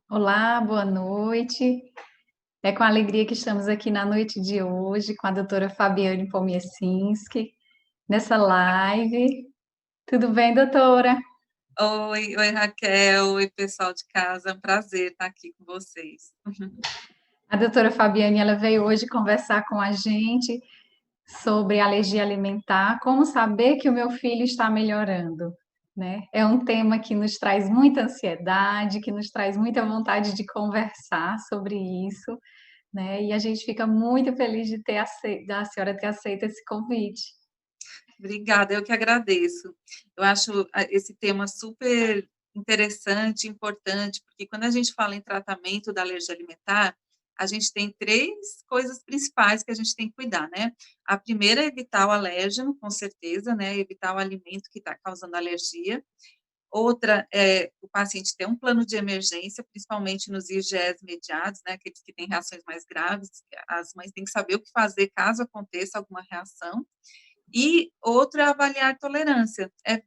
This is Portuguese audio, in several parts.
Olá, boa noite. É com alegria que estamos aqui na noite de hoje com a doutora Fabiane Pomiesinski, nessa live. Tudo bem, doutora? Oi, Raquel, oi, pessoal de casa, é um prazer estar aqui com vocês. A doutora Fabiane, ela veio hoje conversar com a gente sobre alergia alimentar, como saber que o meu filho está melhorando, né? É um tema que nos traz muita ansiedade, que nos traz muita vontade de conversar sobre isso, né? E a gente fica muito feliz de ter da senhora ter aceito esse convite. Obrigada, eu que agradeço. Eu acho esse tema super interessante, importante, porque quando a gente fala em tratamento da alergia alimentar, a gente tem três coisas principais que a gente tem que cuidar, né? A primeira é evitar o alérgeno, com certeza, né? Evitar o alimento que está causando alergia. Outra é o paciente ter um plano de emergência, principalmente nos IgEs mediados, né, aqueles que têm reações mais graves, as mães têm que saber o que fazer caso aconteça alguma reação. E outra é avaliar a tolerância, é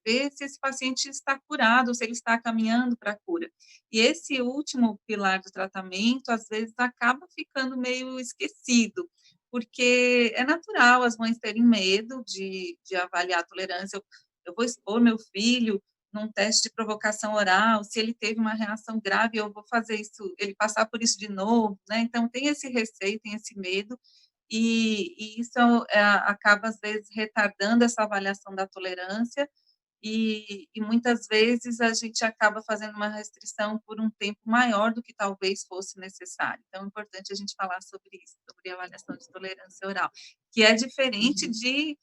ver se esse paciente está curado, se ele está caminhando para a cura. E esse último pilar do tratamento, às vezes, acaba ficando meio esquecido, porque é natural as mães terem medo de avaliar a tolerância. Eu vou expor meu filho num teste de provocação oral, se ele teve uma reação grave, eu vou fazer isso, ele passar por isso de novo, né? Então, tem esse receio, tem esse medo, e isso acaba, às vezes, retardando essa avaliação da tolerância, e muitas vezes a gente acaba fazendo uma restrição por um tempo maior do que talvez fosse necessário. Então, é importante a gente falar sobre isso, sobre a avaliação de tolerância oral, que é diferente de,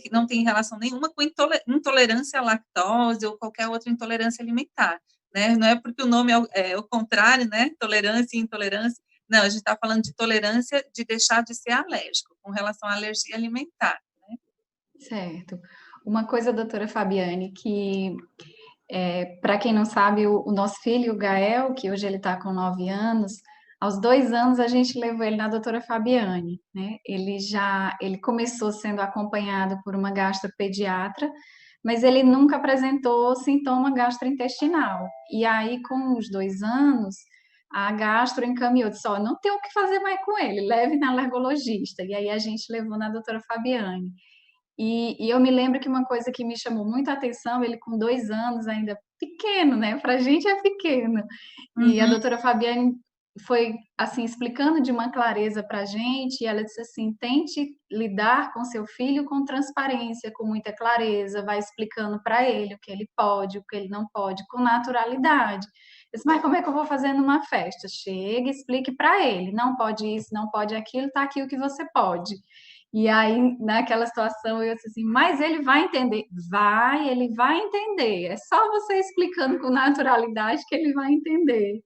que não tem relação nenhuma com intolerância à lactose ou qualquer outra intolerância alimentar, né? Não é porque o nome é o contrário, né? Tolerância e intolerância. Não, a gente está falando de tolerância de deixar de ser alérgico, com relação à alergia alimentar. Certo. Uma coisa, doutora Fabiane, que para quem não sabe, o nosso filho, o Gael, que hoje ele está com 9 anos, aos 2 anos a gente levou ele na doutora Fabiane, né? Ele começou sendo acompanhado por uma gastropediatra, mas ele nunca apresentou sintoma gastrointestinal. E aí, com os 2 anos, a gastro encaminhou, disse, ó, não tem o que fazer mais com ele, leve na alergologista. E aí a gente levou na doutora Fabiane. E eu me lembro que uma coisa que me chamou muito a atenção, ele com 2 anos ainda pequeno, né? Para a gente é pequeno. E a Uhum. doutora Fabiane foi assim explicando de uma clareza para a gente. E ela disse assim: tente lidar com seu filho com transparência, com muita clareza, vai explicando para ele o que ele pode, o que ele não pode, com naturalidade. Eu disse, mas como é que eu vou fazer numa festa? Chega, explique para ele: não pode isso, não pode aquilo, tá aqui o que você pode. E aí, naquela situação, eu disse assim, mas ele vai entender. Vai, ele vai entender. É só você explicando com naturalidade que ele vai entender.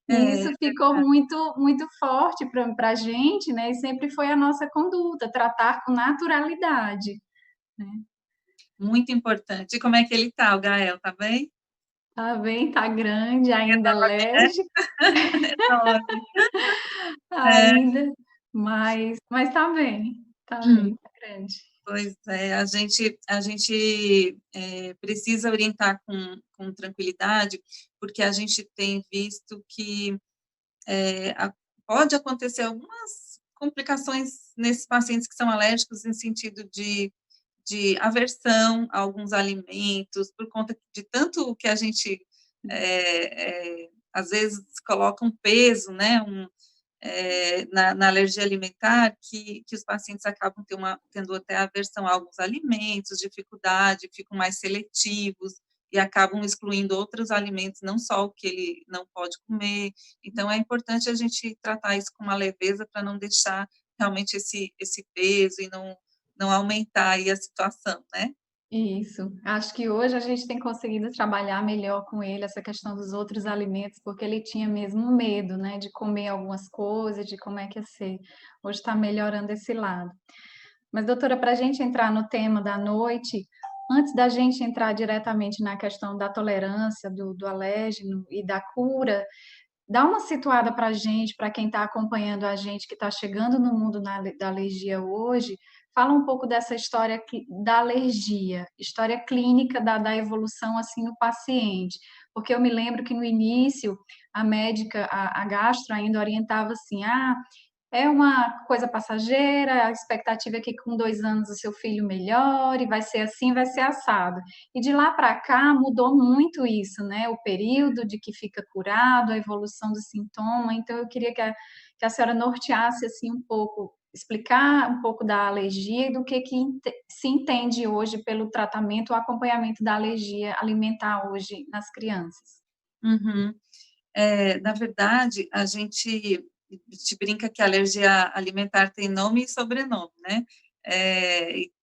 E É, isso ficou muito, muito forte para a gente, né? E sempre foi a nossa conduta, tratar com naturalidade, né? muito importante. E como é que ele tá, o Gael, tá bem? Tá bem, tá grande, ainda Enorme, né? alérgico, Enorme. É, ainda, mas tá bem, tá grande. pois é, a gente precisa orientar com tranquilidade, porque a gente tem visto que pode acontecer algumas complicações nesses pacientes que são alérgicos, em sentido de aversão a alguns alimentos, por conta de tanto que a gente, às vezes, coloca um peso, né, na alergia alimentar, que os pacientes acabam tendo até aversão a alguns alimentos, dificuldade, ficam mais seletivos e acabam excluindo outros alimentos, não só o que ele não pode comer. Então, é importante a gente tratar isso com uma leveza para não deixar realmente esse peso e não aumentar aí a situação, né? Isso. Acho que hoje a gente tem conseguido trabalhar melhor com ele essa questão dos outros alimentos, porque ele tinha mesmo medo, né, de comer algumas coisas, de como é que ia ser. Hoje está melhorando esse lado. Mas, doutora, para a gente entrar no tema da noite, antes da gente entrar diretamente na questão da tolerância, do alérgeno e da cura, dá uma situada para a gente, para quem está acompanhando a gente, que está chegando no mundo da alergia hoje, Fala um pouco dessa história da alergia, história clínica da evolução assim no paciente, porque eu me lembro que no início a médica, a gastro ainda orientava assim, é uma coisa passageira, a expectativa é que com 2 anos o seu filho melhore, vai ser assim, vai ser assado. E de lá para cá mudou muito isso, né? O período de que fica curado, a evolução do sintoma. Então eu queria que a senhora norteasse assim um pouco, explicar um pouco da alergia e do que se entende hoje pelo tratamento, o acompanhamento da alergia alimentar hoje nas crianças. Uhum. Na verdade, a gente brinca que a alergia alimentar tem nome e sobrenome, né?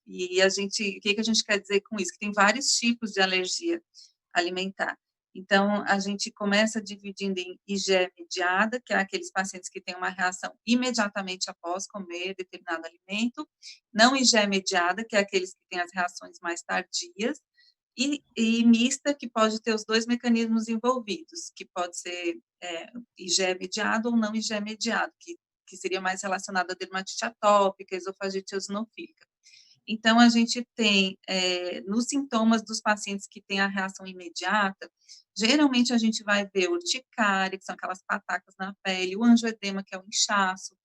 E a gente, o que a gente quer dizer com isso? Que tem vários tipos de alergia alimentar. Então, a gente começa dividindo em IgE mediada, que é aqueles pacientes que têm uma reação imediatamente após comer determinado alimento, não IgE mediada, que é aqueles que têm as reações mais tardias, e mista, que pode ter os dois mecanismos envolvidos, que pode ser IgE mediado ou não IgE mediado, que seria mais relacionado à dermatite atópica, esofagite eosinofílica. Então, a gente tem, nos sintomas dos pacientes que têm a reação imediata, geralmente a gente vai ver urticária, que são aquelas patacas na pele, o angioedema, que é o inchaço.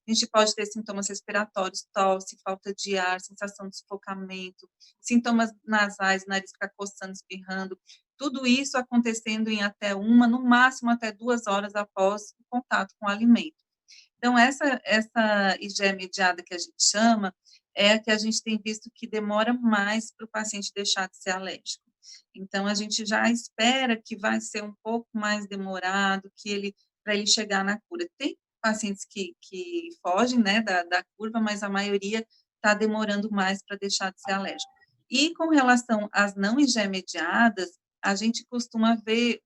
A gente pode ter sintomas respiratórios, tosse, falta de ar, sensação de sufocamento, sintomas nasais, nariz ficar coçando, espirrando, tudo isso acontecendo em até no máximo até 2 horas após o contato com o alimento. Então, essa IgE mediada que a gente chama, é a que a gente tem visto que demora mais para o paciente deixar de ser alérgico. Então, a gente já espera que vai ser um pouco mais demorado, para ele chegar na cura. Tem pacientes que fogem, né, da curva, mas a maioria está demorando mais para deixar de ser alérgico. E com relação às não IgE mediadas, a gente costuma ver,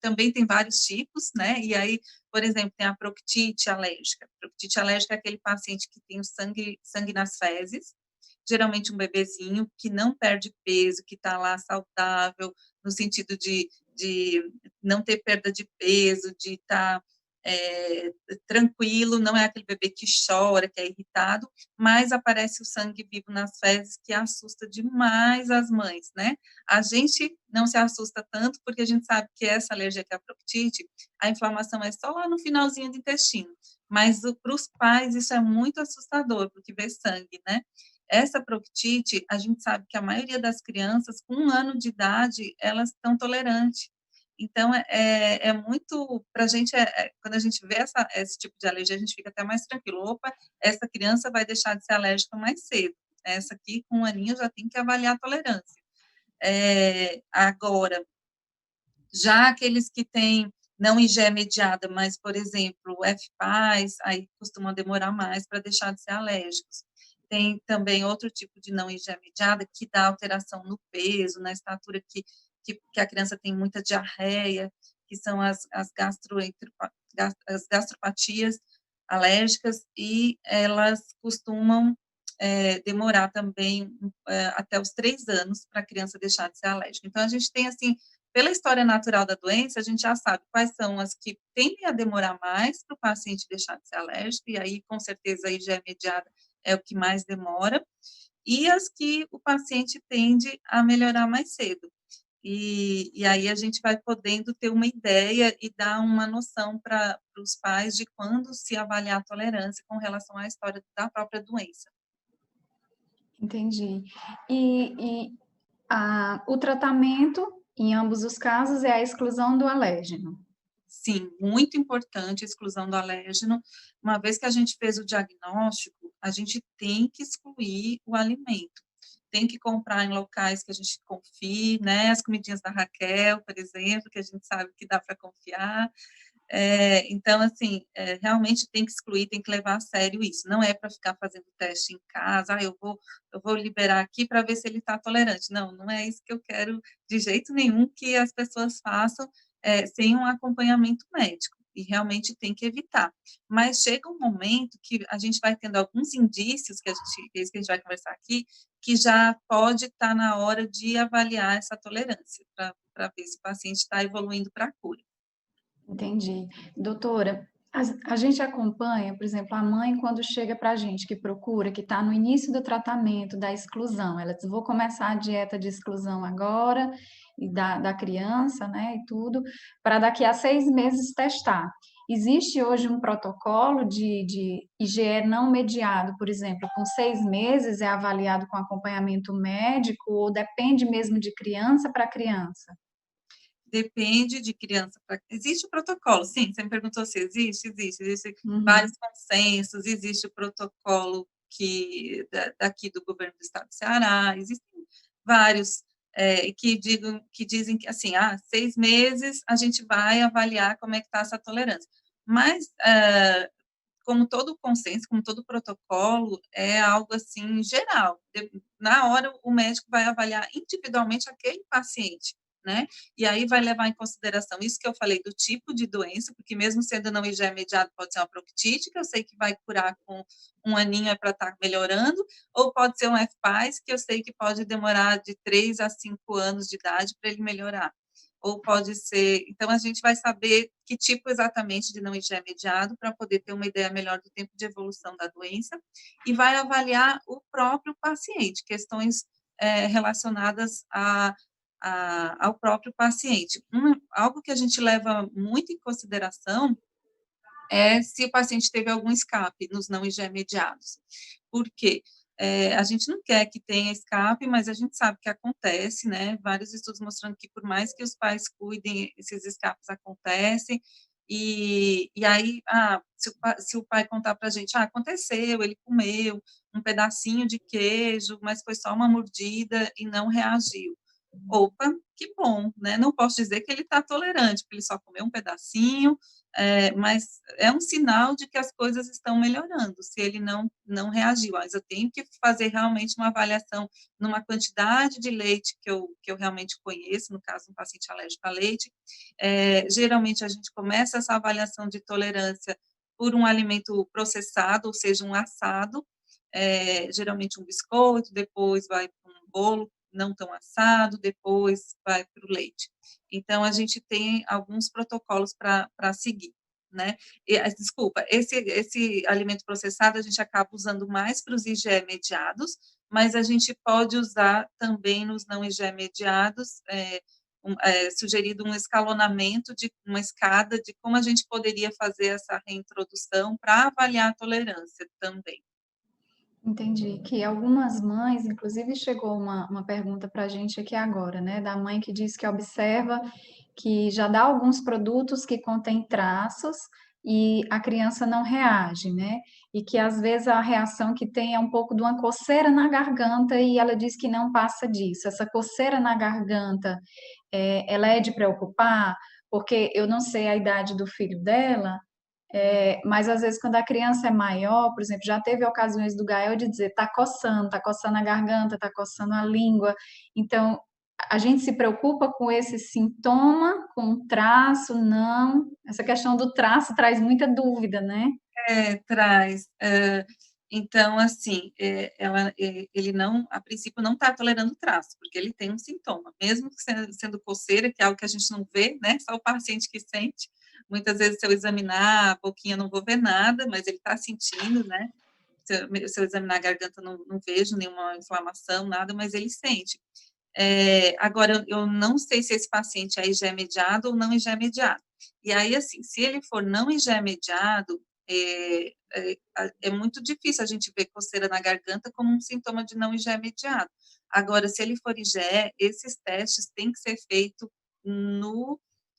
também tem vários tipos, né, e aí, por exemplo, tem a proctite alérgica. Proctite alérgica é aquele paciente que tem o sangue nas fezes, geralmente um bebezinho que não perde peso, que está lá saudável, no sentido de não ter perda de peso, de estar tranquilo, não é aquele bebê que chora, que é irritado, mas aparece o sangue vivo nas fezes, que assusta demais as mães, né? A gente não se assusta tanto, porque a gente sabe que essa alergia que é a proctite, a inflamação é só lá no finalzinho do intestino, mas para os pais isso é muito assustador, porque vê sangue, né? Essa proctite, a gente sabe que a maioria das crianças, com 1 ano de idade, elas estão tolerantes. Então, muito, para a gente, quando a gente vê esse tipo de alergia, a gente fica até mais tranquilo. Opa, essa criança vai deixar de ser alérgica mais cedo. Essa aqui, com 1 aninho, já tem que avaliar a tolerância. Agora, já aqueles que têm não IgE mediada, mas, por exemplo, o FPAS, aí costuma demorar mais para deixar de ser alérgicos. Tem também outro tipo de não IgE mediada que dá alteração no peso, na estatura, que a criança tem muita diarreia, que são as gastropatias alérgicas, e elas costumam demorar também até os 3 anos para a criança deixar de ser alérgica. Então, a gente tem, assim, pela história natural da doença, a gente já sabe quais são as que tendem a demorar mais para o paciente deixar de ser alérgico, e aí, com certeza, a IgE mediada é o que mais demora, e as que o paciente tende a melhorar mais cedo. E aí a gente vai podendo ter uma ideia e dar uma noção para os pais de quando se avaliar a tolerância com relação à história da própria doença. Entendi. O tratamento, em ambos os casos, é a exclusão do alérgeno. Sim, muito importante a exclusão do alérgeno. Uma vez que a gente fez o diagnóstico, a gente tem que excluir o alimento. Tem que comprar em locais que a gente confie, né? As comidinhas da Raquel, por exemplo, que a gente sabe que dá para confiar. Então, assim, realmente tem que excluir, tem que levar a sério isso. Não é para ficar fazendo teste em casa, eu vou liberar aqui para ver se ele está tolerante. Não, não é isso que eu quero de jeito nenhum que as pessoas façam sem um acompanhamento médico. E realmente tem que evitar. Mas chega um momento que a gente vai tendo alguns indícios, que é isso que a gente vai conversar aqui, que já pode estar na hora de avaliar essa tolerância, para ver se o paciente está evoluindo para a cura. Entendi. Doutora, A gente acompanha, por exemplo, a mãe quando chega para a gente, que procura, que está no início do tratamento da exclusão, ela diz, vou começar a dieta de exclusão agora, e da criança, né, e tudo, para daqui a 6 meses testar. Existe hoje um protocolo de IgE não mediado, por exemplo, com 6 meses é avaliado com acompanhamento médico, ou depende mesmo de criança para criança? Depende de criança para. Existe o protocolo, sim, você me perguntou se existem vários Uhum. consensos, existe o protocolo daqui do governo do estado do Ceará, existem vários que dizem que, assim, 6 meses a gente vai avaliar como é que está essa tolerância. Mas, como todo consenso, como todo protocolo, é algo, assim, geral. Na hora, o médico vai avaliar individualmente aquele paciente, né? E aí vai levar em consideração isso que eu falei do tipo de doença, porque mesmo sendo não IgE mediado, pode ser uma proctite, que eu sei que vai curar com um aninho é para estar melhorando, ou pode ser um FPAS, que eu sei que pode demorar de 3 a 5 anos de idade para ele melhorar. Ou pode ser. Então, a gente vai saber que tipo exatamente de não IgE mediado para poder ter uma ideia melhor do tempo de evolução da doença e vai avaliar o próprio paciente, questões relacionadas ao próprio paciente. Algo que a gente leva muito em consideração é se o paciente teve algum escape nos não IgE mediados. Por quê? A gente não quer que tenha escape, mas a gente sabe que acontece, né? Vários estudos mostrando que, por mais que os pais cuidem, esses escapes acontecem. E aí, se o pai contar para a gente, aconteceu, ele comeu um pedacinho de queijo, mas foi só uma mordida e não reagiu. Opa, que bom, né? Não posso dizer que ele está tolerante, porque ele só comeu um pedacinho, mas é um sinal de que as coisas estão melhorando, se ele não reagiu. Mas eu tenho que fazer realmente uma avaliação numa quantidade de leite que eu realmente conheço, no caso, um paciente alérgico a leite. Geralmente, a gente começa essa avaliação de tolerância por um alimento processado, ou seja, um assado, geralmente um biscoito, depois vai para um bolo não tão assado, depois vai para o leite. Então, a gente tem alguns protocolos para seguir, né? Desculpa, esse alimento processado a gente acaba usando mais para os IgE mediados, mas a gente pode usar também nos não IgE mediados, sugerido um escalonamento de uma escada de como a gente poderia fazer essa reintrodução para avaliar a tolerância também. Entendi. Que algumas mães, inclusive chegou uma pergunta para a gente aqui agora, né? Da mãe que diz que observa que já dá alguns produtos que contêm traços e a criança não reage, né? E que às vezes a reação que tem é um pouco de uma coceira na garganta e ela diz que não passa disso. Essa coceira na garganta, ela é de preocupar? Porque eu não sei a idade do filho dela, mas às vezes quando a criança é maior, por exemplo, já teve ocasiões do Gael de dizer tá coçando a garganta, tá coçando a língua. Então, a gente se preocupa com esse sintoma, com o traço, não. Essa questão do traço traz muita dúvida, né? Traz. Então, assim, ele não, a princípio, não está tolerando traço, porque ele tem um sintoma, mesmo sendo coceira, que é algo que a gente não vê, né? Só o paciente que sente. Muitas vezes, se eu examinar a boquinha, não vou ver nada, mas ele está sentindo, né? Se eu examinar a garganta, não vejo nenhuma inflamação, nada, mas ele sente. Agora, eu não sei se esse paciente é IgE mediado ou não IgE mediado. E aí, assim, se ele for não IgE mediado, é muito difícil a gente ver coceira na garganta como um sintoma de não IgE mediado. Agora, se ele for IgE, esses testes têm que ser feitos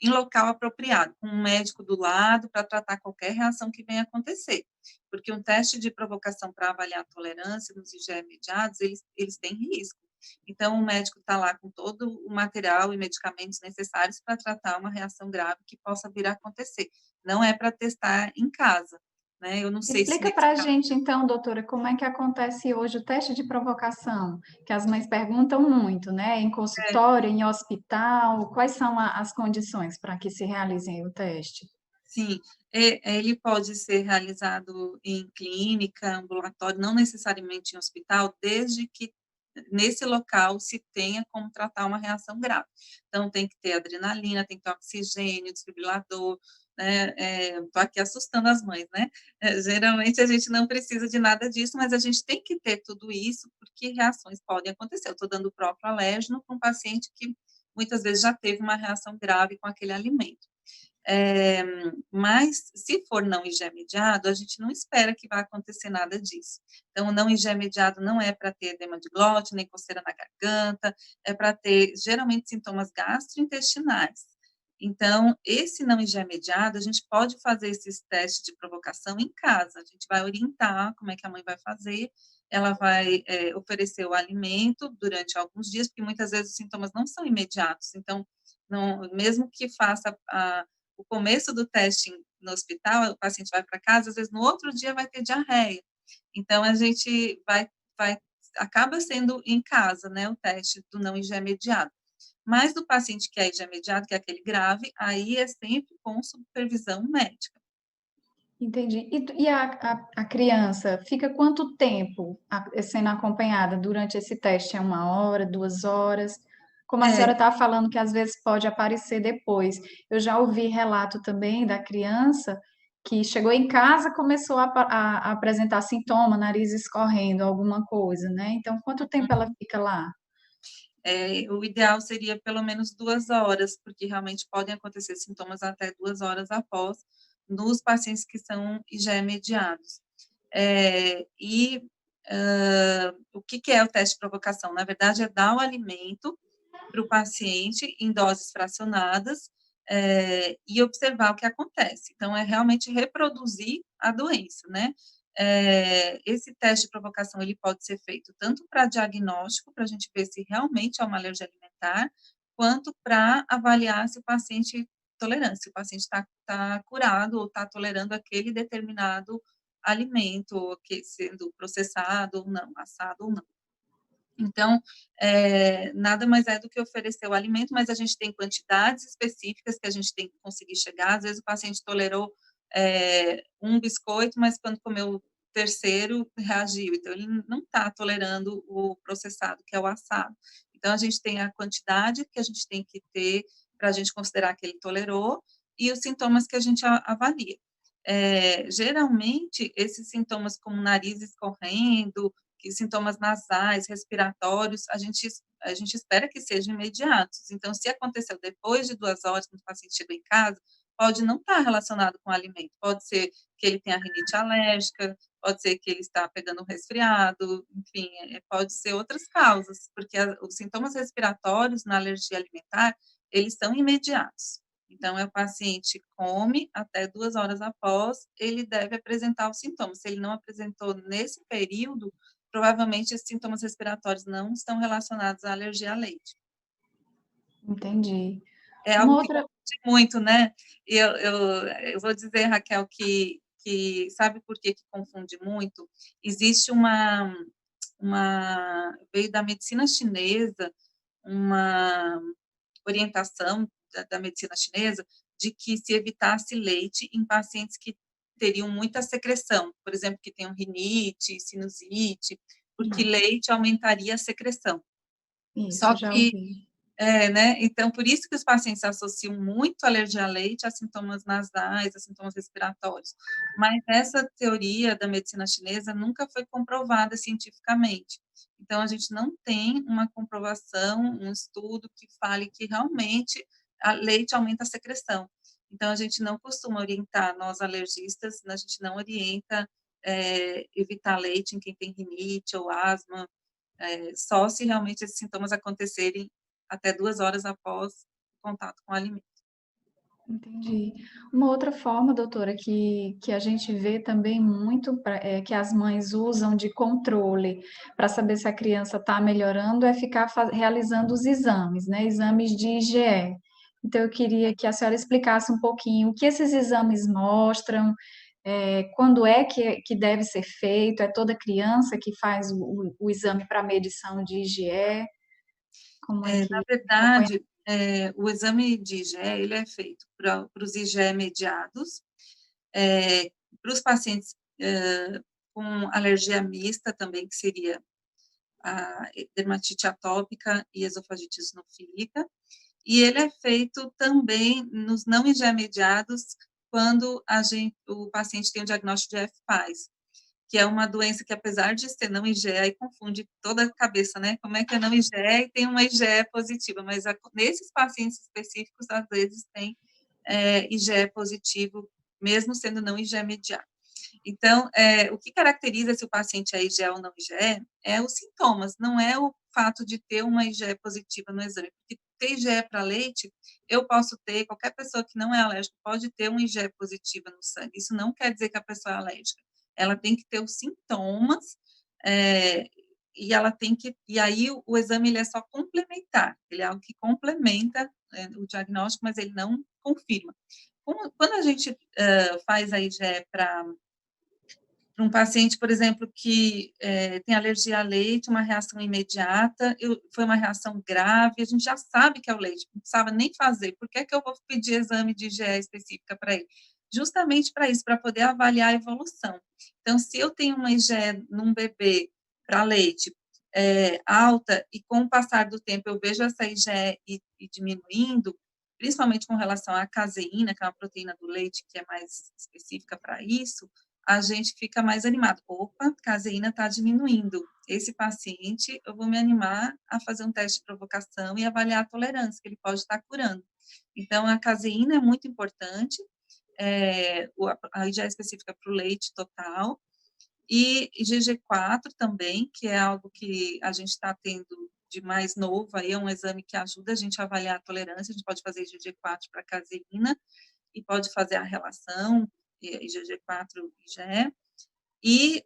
em local apropriado, com um médico do lado para tratar qualquer reação que venha acontecer. Porque um teste de provocação para avaliar a tolerância nos IgE mediados, eles têm risco. Então, o médico está lá com todo o material e medicamentos necessários para tratar uma reação grave que possa vir a acontecer. Não é para testar em casa, né? Eu não sei se Explica nesse para a caso. gente, então, doutora, como é que acontece hoje o teste de provocação, que as mães perguntam muito, né? Em consultório, em hospital, quais são as condições para que se realize o teste? Sim, ele pode ser realizado em clínica, ambulatório, não necessariamente em hospital, desde que nesse local se tenha como tratar uma reação grave. Então, tem que ter adrenalina, tem que ter oxigênio, desfibrilador, né? Estou aqui assustando as mães, né? Geralmente a gente não precisa de nada disso, mas a gente tem que ter tudo isso, porque reações podem acontecer. Eu estou dando o próprio alérgeno para um paciente que muitas vezes já teve uma reação grave com aquele alimento. Mas, se for não IgE mediado, a gente não espera que vai acontecer nada disso. Então, o não IgE mediado não é para ter edema de glote, nem coceira na garganta, é para ter, geralmente, sintomas gastrointestinais. Então, esse não IgE mediado, a gente pode fazer esses testes de provocação em casa. A gente vai orientar como é que a mãe vai fazer, ela vai oferecer o alimento durante alguns dias, porque muitas vezes os sintomas não são imediatos. Então, não, mesmo que faça o começo do teste no hospital, o paciente vai para casa, às vezes no outro dia vai ter diarreia. Então, a gente acaba sendo em casa, né, o teste do não IgE mediado. Mas do paciente que é IgE mediado, que é aquele grave, aí é sempre com supervisão médica. Entendi. E a criança fica quanto tempo sendo acompanhada durante esse teste? É 1 hora, 2 horas? Como a senhora É, está falando que às vezes pode aparecer depois. Eu já ouvi relato também da criança que chegou em casa, começou a apresentar sintoma, nariz escorrendo, alguma coisa, né? Então, quanto tempo ela fica lá? o ideal seria pelo menos 2 horas, porque realmente podem acontecer sintomas até 2 horas após, nos pacientes que são IgE mediados. O que é o teste de provocação? Na verdade, é dar o alimento para o paciente em doses fracionadas e observar o que acontece. Então, é realmente reproduzir a doença, né? Esse teste de provocação, ele pode ser feito tanto para diagnóstico, para a gente ver se realmente é uma alergia alimentar, quanto para avaliar se o paciente tolerância, se o paciente está curado ou está tolerando aquele determinado alimento, que sendo processado ou não, assado ou não. Então, nada mais é do que oferecer o alimento, mas a gente tem quantidades específicas que a gente tem que conseguir chegar. Às vezes o paciente tolerou um biscoito, mas quando comeu o terceiro, reagiu. Então, ele não está tolerando o processado, que é o assado. Então, a gente tem a quantidade que a gente tem que ter para a gente considerar que ele tolerou e os sintomas que a gente avalia. Geralmente, esses sintomas como nariz escorrendo, sintomas nasais, respiratórios, a gente espera que sejam imediatos. Então, se aconteceu depois de 2 horas, quando o paciente chegou em casa, pode não estar relacionado com o alimento. Pode ser que ele tenha rinite alérgica, pode ser que ele está pegando um resfriado, enfim, pode ser outras causas, porque os sintomas respiratórios na alergia alimentar, eles são imediatos. Então, o paciente come até 2 horas após, ele deve apresentar os sintomas. Se ele não apresentou nesse período, provavelmente esses sintomas respiratórios não estão relacionados à alergia a leite. Entendi. É Uma algo que outra. confunde muito, né? E eu vou dizer, Raquel, que sabe por que confunde muito? Existe veio da medicina chinesa, uma orientação da medicina chinesa de que se evitasse leite em pacientes que teriam muita secreção, por exemplo, que tenham rinite, sinusite, porque leite aumentaria a secreção. Isso, Só já que, ouvi. né, então, por isso que os pacientes associam muito a alergia a leite a sintomas nasais, a sintomas respiratórios. Mas essa teoria da medicina chinesa nunca foi comprovada cientificamente. Então, a gente não tem uma comprovação, um estudo que fale que realmente a leite aumenta a secreção. Então, a gente não costuma orientar, nós alergistas, a gente não orienta evitar leite em quem tem rinite ou asma, só se realmente esses sintomas acontecerem até 2 horas após o contato com o alimento. Entendi. Uma outra forma, doutora, que a gente vê também muito, que as mães usam de controle para saber se a criança está melhorando, é ficar realizando os exames, né? Exames de IgE. Então, eu queria que a senhora explicasse um pouquinho o que esses exames mostram, quando é que deve ser feito, é toda criança que faz o exame para medição de IgE, como é Na que acompanha? verdade, o exame de IgE, ele é feito para os IgE mediados, para os pacientes com alergia mista também, que seria a dermatite atópica e esofagite eosinofílica, e ele é feito também nos não IgE mediados quando o paciente tem o diagnóstico de FPAS, que é uma doença que, apesar de ser não IgE, aí confunde toda a cabeça, né? Como é que é não IgE e tem uma IgE positiva, mas nesses pacientes específicos, às vezes tem IgE positivo, mesmo sendo não IgE mediado. Então, o que caracteriza se o paciente é IgE ou não IgE é os sintomas, não é o fato de ter uma IgE positiva no exame, porque ter IgE para leite, eu posso ter, qualquer pessoa que não é alérgica pode ter uma IgE positiva no sangue, isso não quer dizer que a pessoa é alérgica, ela tem que ter os sintomas, e ela tem que, e aí o exame ele é só complementar, ele é algo que complementa o diagnóstico, mas ele não confirma. Quando a gente faz a IgE para um paciente, por exemplo, que tem alergia a leite, uma reação imediata, foi uma reação grave, a gente já sabe que é o leite, não precisava nem fazer, por que é que eu vou pedir exame de IgE específica para ele? Justamente para isso, para poder avaliar a evolução. Então, se eu tenho uma IgE num bebê para leite alta, e com o passar do tempo eu vejo essa IgE e diminuindo, principalmente com relação à caseína, que é uma proteína do leite que é mais específica para isso, a gente fica mais animado. Opa, a caseína está diminuindo. Esse paciente, eu vou me animar a fazer um teste de provocação e avaliar a tolerância, que ele pode estar curando. Então, a caseína é muito importante, a IgE específica para o leite total, e IgG4 também, que é algo que a gente está tendo de mais novo, aí é um exame que ajuda a gente a avaliar a tolerância, a gente pode fazer IgG4 para caseína, e pode fazer a relação IgG4 e IgE. E,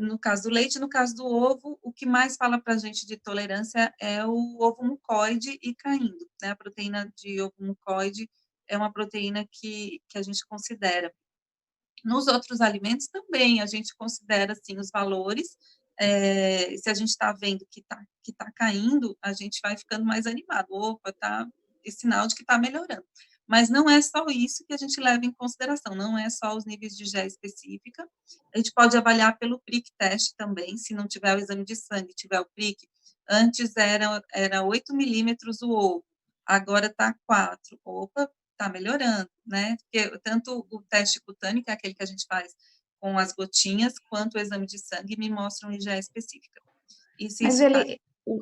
no caso do leite, no caso do ovo, o que mais fala para a gente de tolerância é o ovo mucoide e caindo, né? A proteína de ovo mucoide é uma proteína que a gente considera. Nos outros alimentos também, a gente considera, assim, os valores, se a gente está vendo que tá caindo, a gente vai ficando mais animado. Opa, tá, é sinal de que está melhorando. Mas não é só isso que a gente leva em consideração, não é só os níveis de IgE específica. A gente pode avaliar pelo prick teste também, se não tiver o exame de sangue, tiver o prick. Antes era 8 milímetros o ovo, agora está 4. Opa, está melhorando, né? Porque tanto o teste cutâneo, que é aquele que a gente faz com as gotinhas, quanto o exame de sangue me mostram IgE específica. E se Mas isso está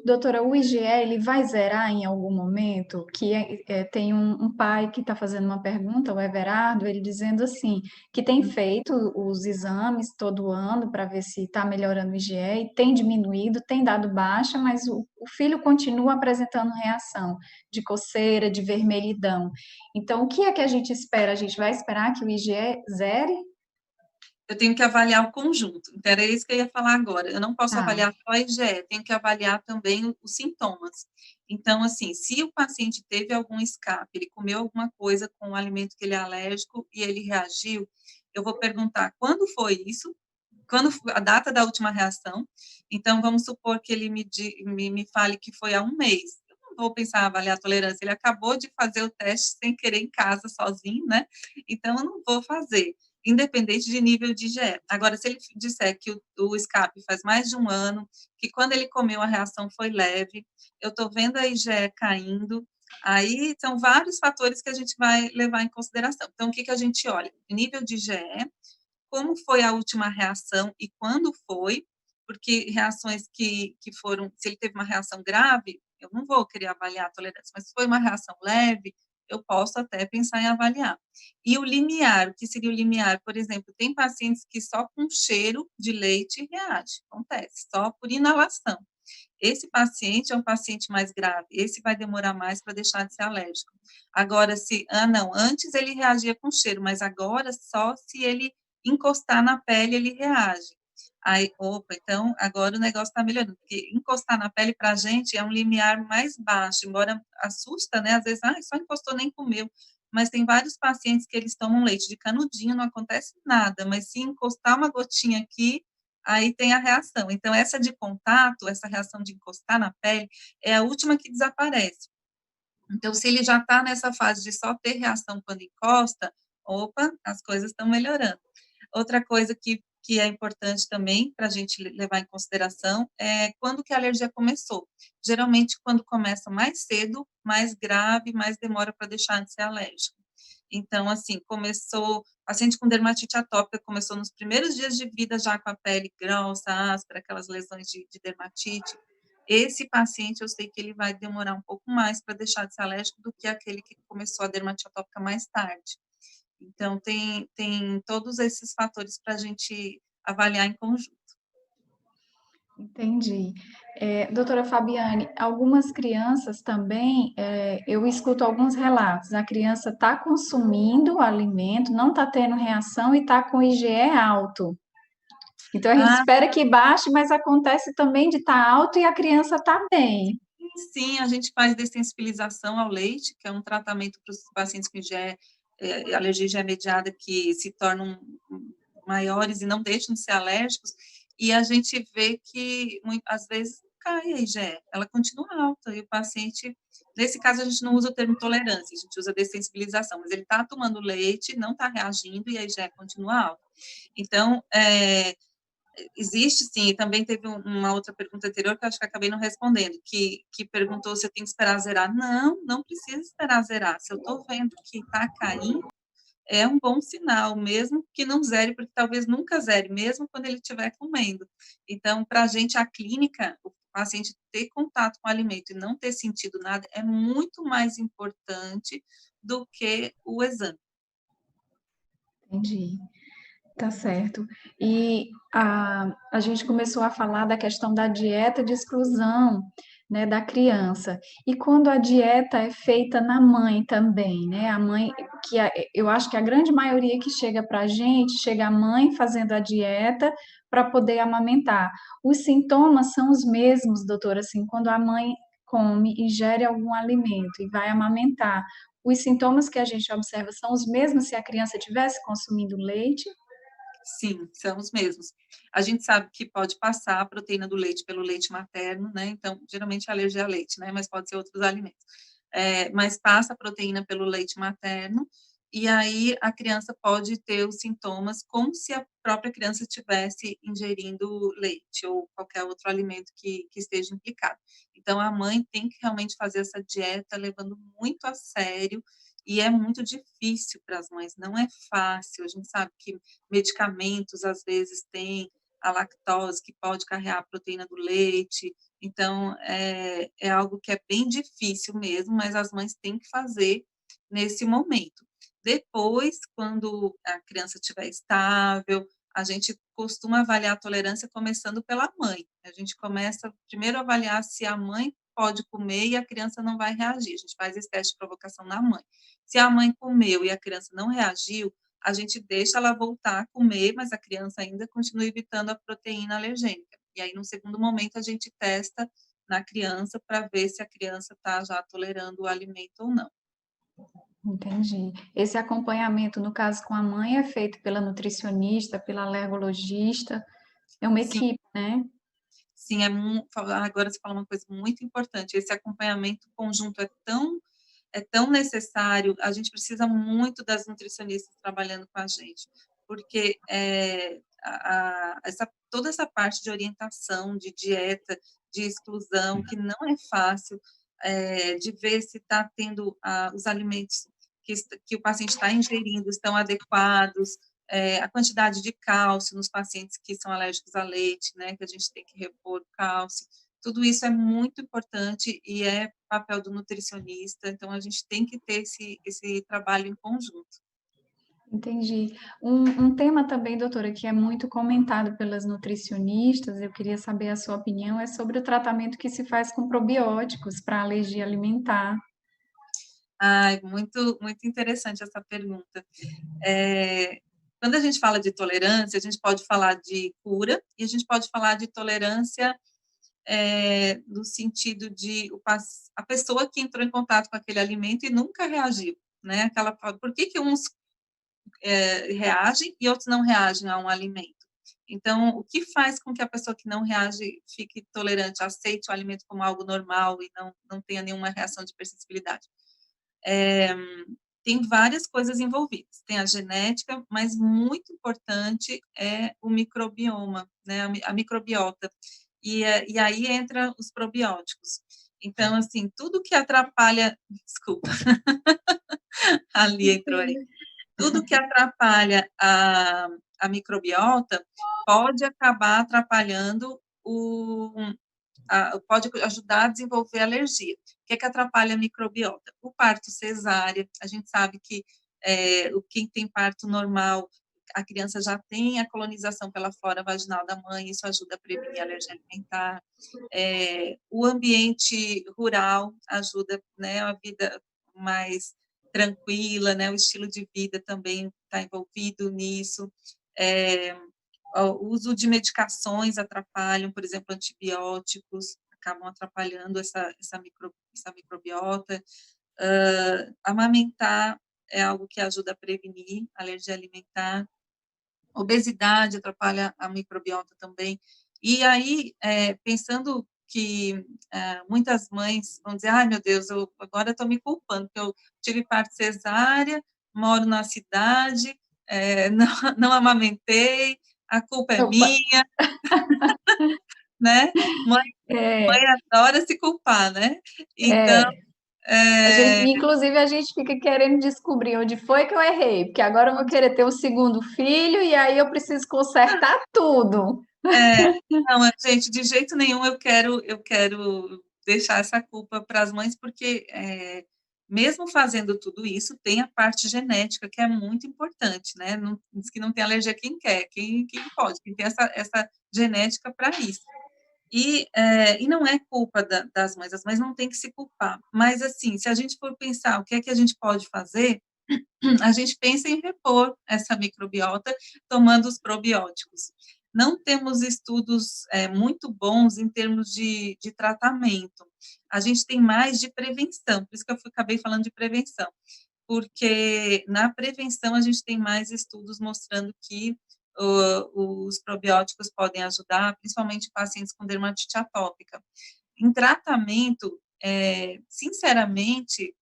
doutora, o IgE, ele vai zerar em algum momento? Que tem um pai que está fazendo uma pergunta, o Everardo, ele dizendo assim, que tem feito os exames todo ano para ver se está melhorando o IgE, e tem diminuído, tem dado baixa, mas o filho continua apresentando reação de coceira, de vermelhidão. Então, o que é que a gente espera? A gente vai esperar que o IgE zere? eu tenho que avaliar o conjunto. Então, era isso que eu ia falar agora. Eu não posso Tá. avaliar só a IgE, tenho que avaliar também os sintomas. Então, assim, se o paciente teve algum escape, ele comeu alguma coisa com um alimento que ele é alérgico e ele reagiu, eu vou perguntar quando foi isso, quando a data da última reação. Então, vamos supor que ele me fale que foi há um mês. Eu não vou pensar em avaliar a tolerância, ele acabou de fazer o teste sem querer em casa, sozinho, né? Então, eu não vou fazer, independente de nível de IgE. Agora, se ele disser que o escape faz mais de um ano, que quando ele comeu a reação foi leve, eu estou vendo a IgE caindo, aí são vários fatores que a gente vai levar em consideração. Então, o que a gente olha? Nível de IgE, como foi a última reação e quando foi, porque reações que foram, se ele teve uma reação grave, eu não vou querer avaliar a tolerância, mas se foi uma reação leve, eu posso até pensar em avaliar. E o limiar, o que seria o limiar? Por exemplo, tem pacientes que só com cheiro de leite reage, acontece, só por inalação. Esse paciente é um paciente mais grave, esse vai demorar mais para deixar de ser alérgico. Agora, não, antes ele reagia com cheiro, mas agora só se ele encostar na pele ele reage. Aí, opa, então agora o negócio está melhorando, porque encostar na pele para a gente é um limiar mais baixo, embora assusta, né? Às vezes, só encostou, nem comeu. Mas tem vários pacientes que eles tomam leite de canudinho, não acontece nada, mas se encostar uma gotinha aqui, aí tem a reação. Então, essa de contato, essa reação de encostar na pele, é a última que desaparece. Então, se ele já está nessa fase de só ter reação quando encosta, opa, as coisas estão melhorando. Outra coisa que é importante também para a gente levar em consideração é quando que a alergia começou. Geralmente, quando começa mais cedo, mais grave, mais demora para deixar de ser alérgico. Então, assim, paciente com dermatite atópica começou nos primeiros dias de vida já com a pele grossa, áspera, aquelas lesões de dermatite. Esse paciente, eu sei que ele vai demorar um pouco mais para deixar de ser alérgico do que aquele que começou a dermatite atópica mais tarde. Então, tem todos esses fatores para a gente avaliar em conjunto. Entendi. Doutora Fabiane, algumas crianças também, eu escuto alguns relatos, a criança está consumindo o alimento, não está tendo reação e está com IgE alto. Então a gente Ah, espera que baixe, mas acontece também de estar alto e a criança está bem. sim, a gente faz dessensibilização ao leite, que é um tratamento para os pacientes com IgE, alergia IgE mediada, que se tornam maiores e não deixam de ser alérgicos, e a gente vê que, às vezes, cai a IgE, ela continua alta, e o paciente, nesse caso, a gente não usa o termo tolerância, a gente usa dessensibilização, mas ele está tomando leite, não está reagindo, e a IgE continua alta. Então, existe sim, e também teve uma outra pergunta anterior que eu acho que acabei não respondendo, que perguntou se eu tenho que esperar zerar. Não, não precisa esperar zerar. Se eu estou vendo que está caindo, é um bom sinal, mesmo que não zere, porque talvez nunca zere, mesmo quando ele estiver comendo. Então, para a gente, a clínica, o paciente ter contato com o alimento e não ter sentido nada é muito mais importante do que o exame. Entendi. Tá certo. E a gente começou a falar da questão da dieta de exclusão, né, da criança. E quando a dieta é feita na mãe também, né? A mãe, eu acho que a grande maioria que chega para a gente, chega a mãe fazendo a dieta para poder amamentar. Os sintomas são os mesmos, doutora, assim, quando a mãe come, ingere algum alimento e vai amamentar. Os sintomas que a gente observa são os mesmos se a criança estivesse consumindo leite? Sim, são os mesmos. A gente sabe que pode passar a proteína do leite pelo leite materno, né? Então, geralmente é alergia a leite, né? Mas pode ser outros alimentos. Mas passa a proteína pelo leite materno, e aí a criança pode ter os sintomas como se a própria criança estivesse ingerindo leite ou qualquer outro alimento que esteja implicado. Então, a mãe tem que realmente fazer essa dieta levando muito a sério, e é muito difícil para as mães, não é fácil. A gente sabe que medicamentos, às vezes, têm a lactose, que pode carregar a proteína do leite. Então, é algo que é bem difícil mesmo, mas as mães têm que fazer nesse momento. Depois, quando a criança estiver estável, a gente costuma avaliar a tolerância começando pela mãe. A gente começa primeiro a avaliar se a mãe pode comer e a criança não vai reagir. A gente faz esse teste de provocação na mãe. Se a mãe comeu e a criança não reagiu, a gente deixa ela voltar a comer, mas a criança ainda continua evitando a proteína alergênica. E aí, no segundo momento, a gente testa na criança para ver se a criança está já tolerando o alimento ou não. Entendi. Esse acompanhamento, no caso com a mãe, é feito pela nutricionista, pela alergologista, é uma Sim, equipe, né? sim, agora você fala uma coisa muito importante. Esse acompanhamento conjunto é tão necessário. A gente precisa muito das nutricionistas trabalhando com a gente, porque toda essa parte de orientação, de dieta, de exclusão, que não é fácil, de ver se está tendo os alimentos que o paciente está ingerindo estão adequados, a quantidade de cálcio nos pacientes que são alérgicos a leite, né, que a gente tem que repor cálcio. Tudo isso é muito importante e é papel do nutricionista, então a gente tem que ter esse trabalho em conjunto. Entendi. Um tema também, doutora, que é muito comentado pelas nutricionistas, eu queria saber a sua opinião, é sobre o tratamento que se faz com probióticos para alergia alimentar. Ai, muito, muito interessante essa pergunta. É, Quando a gente fala de tolerância, a gente pode falar de cura e a gente pode falar de tolerância no sentido de a pessoa que entrou em contato com aquele alimento e nunca reagiu, né? Por que uns reagem e outros não reagem a um alimento? Então, o que faz com que a pessoa que não reage fique tolerante, aceite o alimento como algo normal e não tenha nenhuma reação de hipersensibilidade? Tem várias coisas envolvidas. Tem a genética, mas muito importante é o microbioma, né? A microbiota. E aí entra os probióticos. Então, assim, tudo que atrapalha, desculpa, Ali entrou aí. Tudo que atrapalha a microbiota pode acabar atrapalhando pode ajudar a desenvolver alergia. O que é que atrapalha a microbiota? O parto cesárea, a gente sabe que quem tem parto normal, a criança já tem a colonização pela flora vaginal da mãe, isso ajuda a prevenir a alergia alimentar. O ambiente rural ajuda, né, a vida mais tranquila, né, o estilo de vida também está envolvido nisso. O uso de medicações atrapalham, por exemplo, antibióticos, acabam atrapalhando essa microbiota. Amamentar é algo que ajuda a prevenir alergia alimentar. Obesidade atrapalha a microbiota também. E aí, pensando que muitas mães vão dizer, ai, meu Deus, agora estou me culpando, porque eu tive parto cesárea, moro na cidade, não amamentei, a culpa é Opa. minha, né? Mãe adora se culpar, né? Então, Inclusive, a gente fica querendo descobrir onde foi que eu errei, porque agora eu vou querer ter o segundo filho e aí eu preciso consertar tudo. não, gente, de jeito nenhum eu quero deixar essa culpa para as mães, porque mesmo fazendo tudo isso, tem a parte genética que é muito importante, né? Não, diz que não tem alergia quem quer, quem pode, quem tem essa genética para isso. E não é culpa das mães, as mães não têm que se culpar. Mas, assim, se a gente for pensar o que é que a gente pode fazer, a gente pensa em repor essa microbiota tomando os probióticos. Não temos estudos muito bons em termos de tratamento. A gente tem mais de prevenção, por isso que eu acabei falando de prevenção, porque na prevenção a gente tem mais estudos mostrando que os probióticos podem ajudar, principalmente pacientes com dermatite atópica. Em tratamento, sinceramente,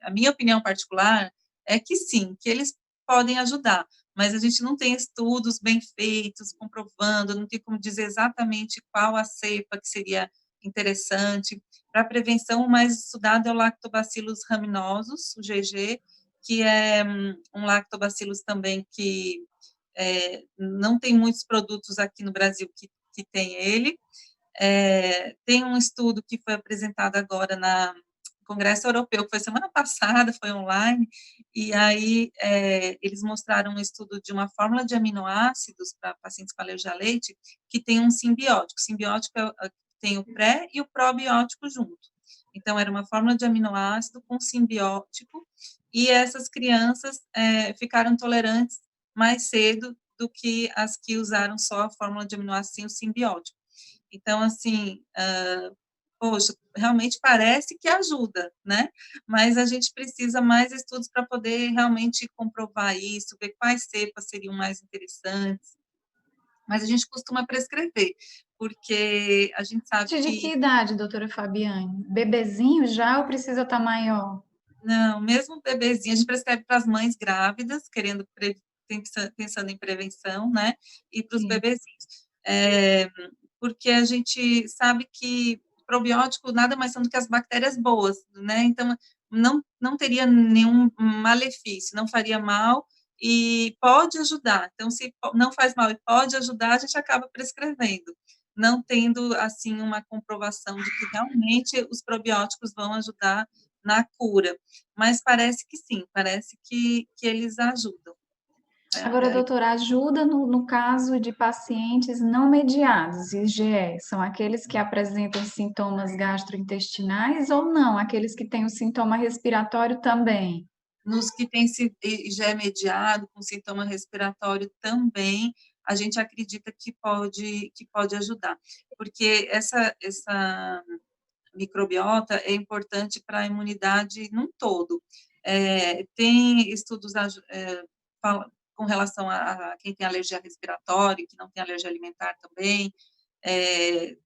a minha opinião particular é que sim, que eles podem ajudar, mas a gente não tem estudos bem feitos, comprovando, não tem como dizer exatamente qual a cepa que seria interessante. Para prevenção, o mais estudado é o Lactobacillus rhamnosus, o GG, que é um lactobacillus também que não tem muitos produtos aqui no Brasil que tem ele. Tem um estudo que foi apresentado agora no Congresso Europeu, que foi semana passada, foi online, e aí eles mostraram um estudo de uma fórmula de aminoácidos para pacientes com alergia a leite, que tem um simbiótico. Simbiótico tem o pré e o probiótico junto. Então, era uma fórmula de aminoácido com simbiótico, e essas crianças ficaram tolerantes mais cedo do que as que usaram só a fórmula de aminoácido sem o simbiótico. Então, assim, poxa, realmente parece que ajuda, né? Mas a gente precisa mais estudos para poder realmente comprovar isso, ver quais cepas seriam mais interessantes. Mas a gente costuma prescrever, porque a gente sabe De que... que idade, doutora Fabiane? Bebezinho já ou precisa estar maior? Não, mesmo bebezinho, a gente prescreve para as mães grávidas, pensando em prevenção, né? E para os Sim. bebezinhos. Porque a gente sabe que probiótico nada mais são do que as bactérias boas, né? Então, não teria nenhum malefício, não faria mal e pode ajudar. Então, se não faz mal e pode ajudar, a gente acaba prescrevendo, não tendo, assim, uma comprovação de que realmente os probióticos vão ajudar na cura. Mas parece que sim, parece que eles ajudam. Agora, doutora, ajuda no caso de pacientes não mediados, IgE, são aqueles que apresentam sintomas gastrointestinais ou não? Aqueles que têm o sintoma respiratório também? Nos que têm IgE mediado, com sintoma respiratório também, a gente acredita que pode ajudar, porque essa microbiota é importante para a imunidade num todo. Tem estudos com relação a quem tem alergia respiratória, que não tem alergia alimentar também.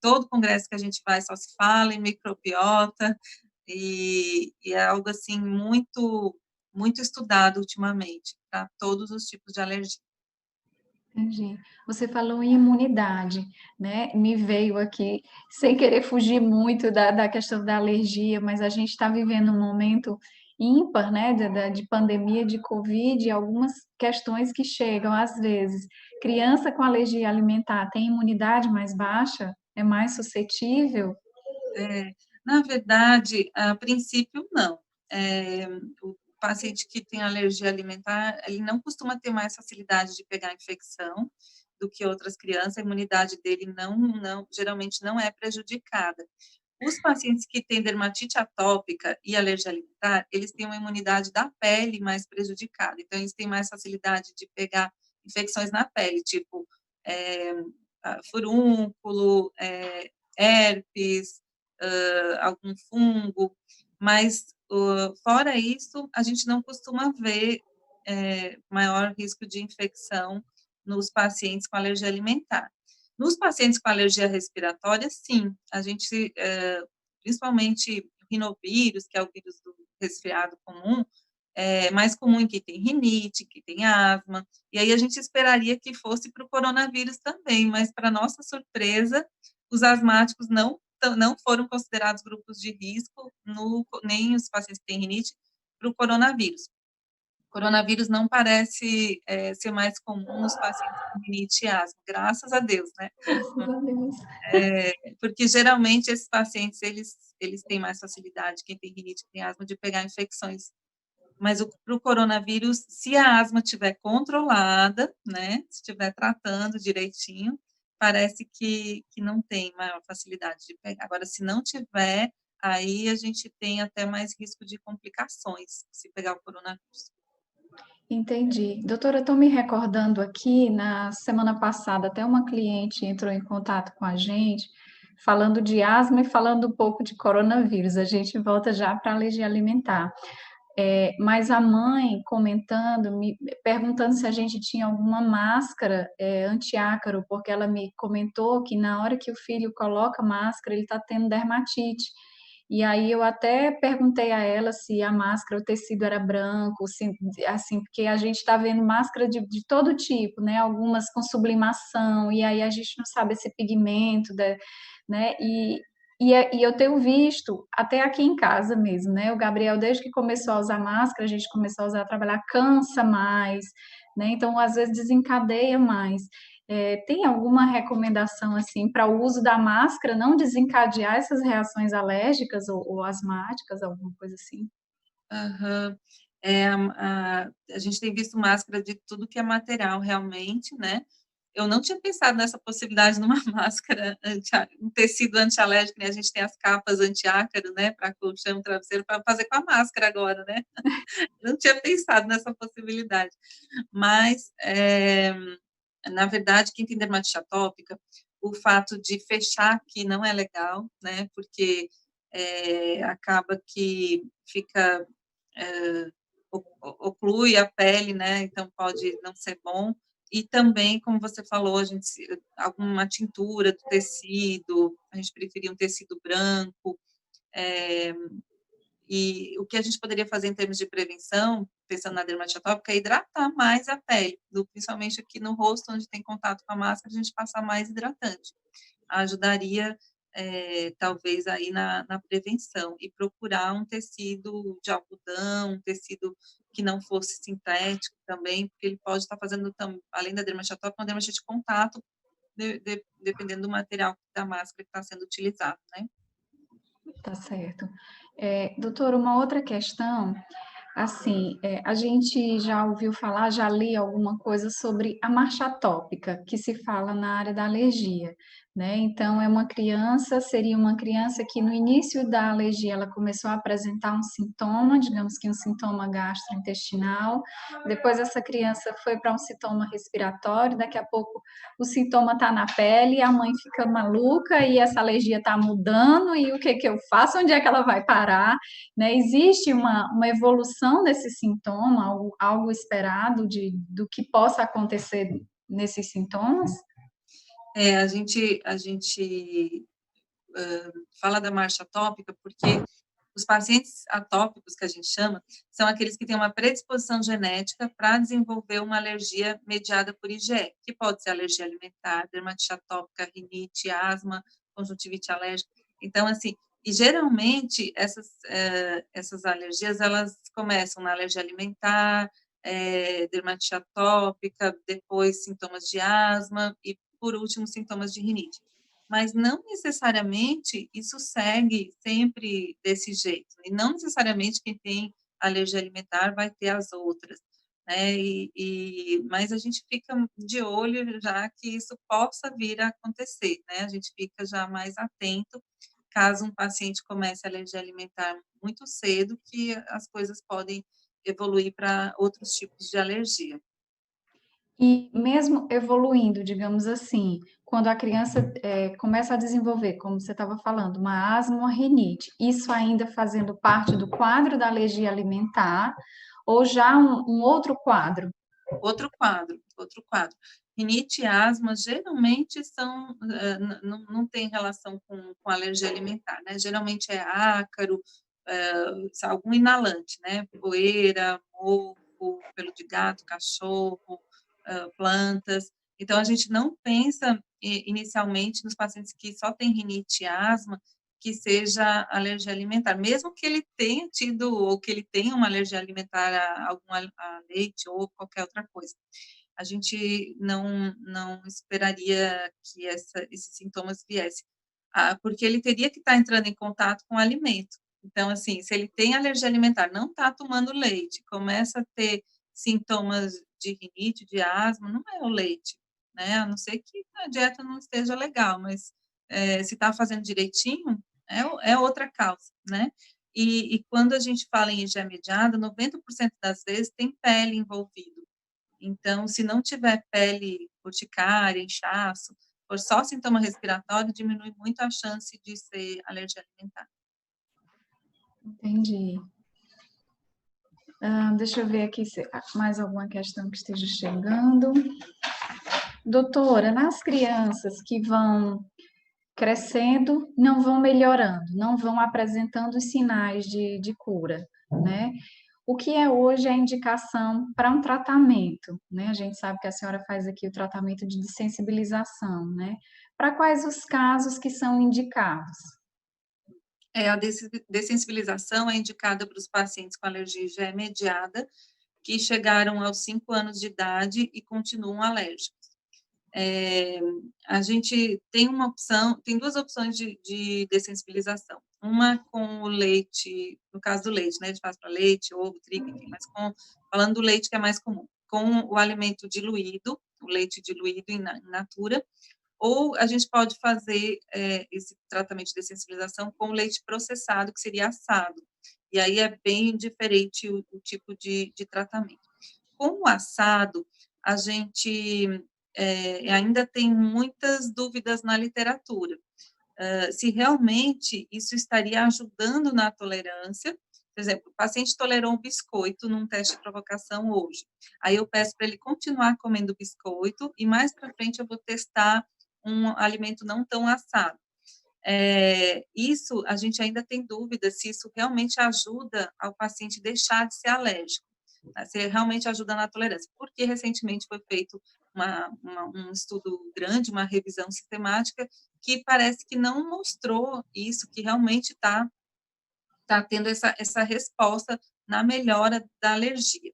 Todo congresso que a gente vai só se fala em microbiota, e é algo assim muito estudado ultimamente, para todos os tipos de alergia. Entendi. Você falou em imunidade, né? Me veio aqui, sem querer fugir muito da questão da alergia, mas a gente está vivendo um momento ímpar, né, de pandemia de Covid, algumas questões que chegam, às vezes, criança com alergia alimentar tem imunidade mais baixa, é mais suscetível? É, na verdade, a princípio, não. O paciente que tem alergia alimentar, ele não costuma ter mais facilidade de pegar infecção do que outras crianças, a imunidade dele geralmente não é prejudicada. Os pacientes que têm dermatite atópica e alergia alimentar, eles têm uma imunidade da pele mais prejudicada, então eles têm mais facilidade de pegar infecções na pele, tipo é, furúnculo, herpes, algum fungo, mas fora isso, a gente não costuma ver maior risco de infecção nos pacientes com alergia alimentar. Nos pacientes com alergia respiratória, sim, a gente, principalmente rinovírus, que é o vírus do resfriado comum, é mais comum em quem tem rinite, que tem asma, e aí a gente esperaria que fosse para o coronavírus também, mas para nossa surpresa, os asmáticos não foram considerados grupos de risco, nem os pacientes que têm rinite, para o coronavírus. O coronavírus não parece ser mais comum nos pacientes com rinite e asma, graças a Deus, né? Graças a Deus. Porque geralmente esses pacientes, eles têm mais facilidade, quem tem rinite, tem asma, de pegar infecções. Mas para o coronavírus, se a asma estiver controlada, né, se estiver tratando direitinho, parece que não tem maior facilidade de pegar. Agora, se não tiver, aí a gente tem até mais risco de complicações se pegar o coronavírus. Entendi. Doutora, estou me recordando aqui, na semana passada, até uma cliente entrou em contato com a gente, falando de asma e falando um pouco de coronavírus. A gente volta já para a alergia alimentar. Mas a mãe comentando, me perguntando se a gente tinha alguma máscara antiácaro, porque ela me comentou que na hora que o filho coloca máscara, ele está tendo dermatite. E aí eu até perguntei a ela se a máscara, o tecido era branco, se, assim, porque a gente está vendo máscara de todo tipo, né? Algumas com sublimação, e aí a gente não sabe esse pigmento, né? E eu tenho visto, até aqui em casa mesmo, né? O Gabriel, desde que começou a usar máscara, a gente começou a usar, a trabalhar, cansa mais, né? Então, às vezes, desencadeia mais. Tem alguma recomendação, assim, para o uso da máscara não desencadear essas reações alérgicas ou asmáticas, alguma coisa assim? Aham. A gente tem visto máscara de tudo que é material, realmente, né? Eu não tinha pensado nessa possibilidade numa máscara, um tecido antialérgico, né? A gente tem as capas antiácaro, né? Para colchão, travesseiro, para fazer com a máscara agora, né? Não tinha pensado nessa possibilidade. Mas, na verdade, quem tem dermatite atópica, o fato de fechar aqui não é legal, né? Porque acaba que fica oclui a pele, né? Então pode não ser bom. E também, como você falou, alguma tintura do tecido, a gente preferia um tecido branco. É, e o que a gente poderia fazer em termos de prevenção, pensando na dermatite atópica, é hidratar mais a pele, principalmente aqui no rosto, onde tem contato com a máscara, a gente passar mais hidratante. Ajudaria, talvez, aí na prevenção, e procurar um tecido de algodão, um tecido que não fosse sintético também, porque ele pode estar fazendo, além da dermatite atópica, uma dermatite de contato, dependendo do material da máscara que está sendo utilizado, né? Tá certo. Doutora, uma outra questão. Assim, a gente já ouviu falar, já li alguma coisa sobre a marcha atópica, que se fala na área da alergia, né? Então, seria uma criança que no início da alergia ela começou a apresentar um sintoma, digamos que um sintoma gastrointestinal, depois essa criança foi para um sintoma respiratório, daqui a pouco o sintoma está na pele, a mãe fica maluca e essa alergia está mudando, e o que que eu faço? Onde é que ela vai parar? Né? Existe uma evolução desse sintoma, algo esperado do que possa acontecer nesses sintomas? A gente fala da marcha atópica porque os pacientes atópicos, que a gente chama, são aqueles que têm uma predisposição genética para desenvolver uma alergia mediada por IgE, que pode ser alergia alimentar, dermatite atópica, rinite, asma, conjuntivite alérgica. Então, assim, E, geralmente, essas alergias, elas começam na alergia alimentar, dermatite atópica, depois sintomas de asma e, por último, sintomas de rinite. Mas não necessariamente isso segue sempre desse jeito, e não necessariamente quem tem alergia alimentar vai ter as outras, né? Mas a gente fica de olho já que isso possa vir a acontecer, né? A gente fica já mais atento caso um paciente comece a alergia alimentar muito cedo, que as coisas podem evoluir para outros tipos de alergia. E mesmo evoluindo, digamos assim, quando a criança começa a desenvolver, como você estava falando, uma asma, uma rinite, isso ainda fazendo parte do quadro da alergia alimentar, ou já um outro quadro? Outro quadro, outro quadro. Rinite e asma geralmente são, não tem relação com alergia alimentar, né? Geralmente é ácaro, algum inalante, né? Poeira, mofo, pelo de gato, cachorro, plantas. Então, a gente não pensa inicialmente nos pacientes que só têm rinite e asma, que seja alergia alimentar, mesmo que ele tenha tido, ou que ele tenha uma alergia alimentar a leite ou qualquer outra coisa. A gente não esperaria que esses sintomas viessem, porque ele teria que estar entrando em contato com o alimento. Então, assim, se ele tem alergia alimentar, não está tomando leite, começa a ter sintomas de rinite, de asma, não é o leite, né? A não ser que a dieta não esteja legal, mas se está fazendo direitinho, é outra causa, né? E quando a gente fala em IgE mediada, 90% das vezes tem pele envolvido. Então, se não tiver pele urticária, inchaço, for só sintoma respiratório, diminui muito a chance de ser alergia alimentar. Entendi. Deixa eu ver aqui se mais alguma questão que esteja chegando. Doutora, nas crianças que vão crescendo, não vão melhorando, não vão apresentando os sinais de cura, né? O que é hoje a indicação para um tratamento, né? A gente sabe que a senhora faz aqui o tratamento de dessensibilização, né? Para quais os casos que são indicados? A dessensibilização é indicada para os pacientes com alergia IgE mediada, que chegaram aos 5 anos de idade e continuam alérgicos. A gente tem tem duas opções de dessensibilização. Uma com o leite, no caso do leite, né? A gente faz para leite, ovo, trigo, enfim, mas falando do leite que é mais comum, com o alimento diluído, o leite diluído in natura, ou a gente pode fazer esse tratamento de dessensibilização com leite processado, que seria assado. E aí é bem diferente o tipo de tratamento. Com o assado, a gente ainda tem muitas dúvidas na literatura. Se realmente isso estaria ajudando na tolerância. Por exemplo, o paciente tolerou um biscoito num teste de provocação hoje. Aí eu peço para ele continuar comendo biscoito e mais para frente eu vou testar um alimento não tão assado. Isso a gente ainda tem dúvida se isso realmente ajuda ao paciente deixar de ser alérgico, tá? Se realmente ajuda na tolerância, porque recentemente foi feito um estudo grande, uma revisão sistemática, que parece que não mostrou isso, que realmente tá tendo essa resposta na melhora da alergia.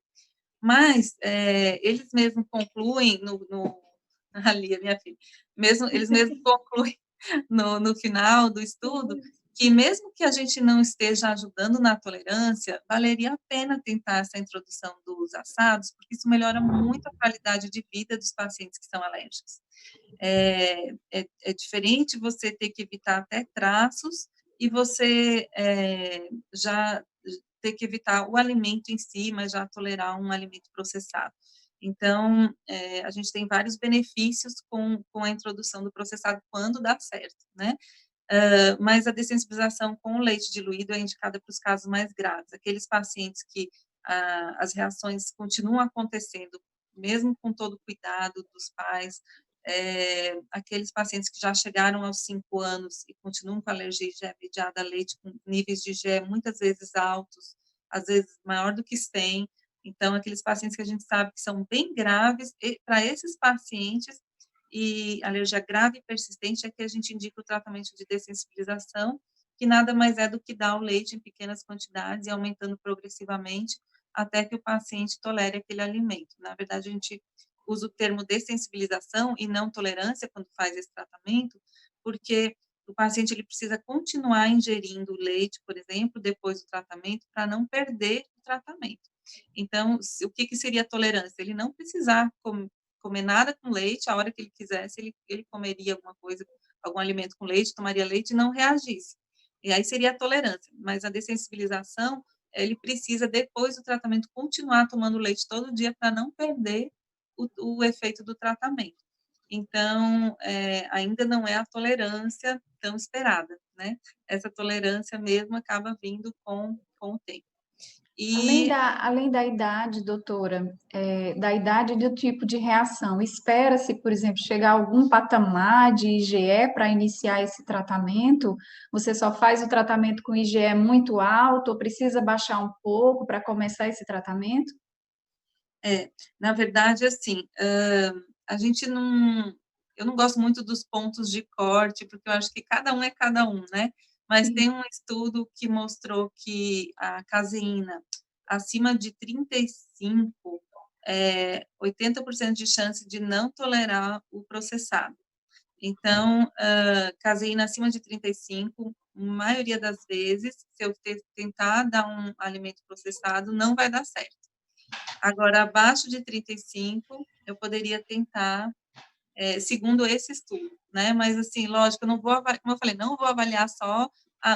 Mas eles mesmos concluem ali, a minha filha, eles mesmos concluem no final do estudo, que mesmo que a gente não esteja ajudando na tolerância, valeria a pena tentar essa introdução dos assados, porque isso melhora muito a qualidade de vida dos pacientes que são alérgicos. É diferente você ter que evitar até traços e você já ter que evitar o alimento em si, mas já tolerar um alimento processado. Então, a gente tem vários benefícios com a introdução do processado quando dá certo, né? Mas a dessensibilização com o leite diluído é indicada para os casos mais graves, aqueles pacientes que as reações continuam acontecendo, mesmo com todo o cuidado dos pais, aqueles pacientes que já chegaram aos 5 anos e continuam com alergia IgE mediada a leite, com níveis de IgE muitas vezes altos, às vezes maior do que 100, então, aqueles pacientes que a gente sabe que são bem graves, e para esses pacientes, e alergia grave e persistente, é que a gente indica o tratamento de dessensibilização, que que nada mais é do que dar o leite em pequenas quantidades e aumentando progressivamente até que o paciente tolere aquele alimento. Na verdade, a gente usa o termo dessensibilização e não tolerância quando faz esse tratamento, porque o paciente ele precisa continuar ingerindo leite, por exemplo, depois do tratamento, para não perder o tratamento. Então, o que, que seria tolerância? Ele não precisar comer nada com leite, a hora que ele quisesse, ele comeria alguma coisa, algum alimento com leite, tomaria leite e não reagisse. E aí seria a tolerância, mas a dessensibilização, ele precisa, depois do tratamento, continuar tomando leite todo dia para não perder o efeito do tratamento. Então, ainda não é a tolerância tão esperada, né? Essa tolerância mesmo acaba vindo com o tempo. Além E da idade, doutora, da idade e do tipo de reação, espera-se, por exemplo, chegar a algum patamar de IgE para iniciar esse tratamento? Você só faz o tratamento com IgE muito alto ou precisa baixar um pouco para começar esse tratamento? Na verdade, assim, a gente não, eu não gosto muito dos pontos de corte, porque eu acho que cada um é cada um, né? Mas Sim. tem um estudo que mostrou que a caseína acima de 35, 80% de chance de não tolerar o processado. Então, caseína acima de 35, maioria das vezes, se eu tentar dar um alimento processado, não vai dar certo. Agora, abaixo de 35, eu poderia tentar, segundo esse estudo, né? Mas, assim, lógico, eu não vou avaliar, como eu falei, não vou avaliar só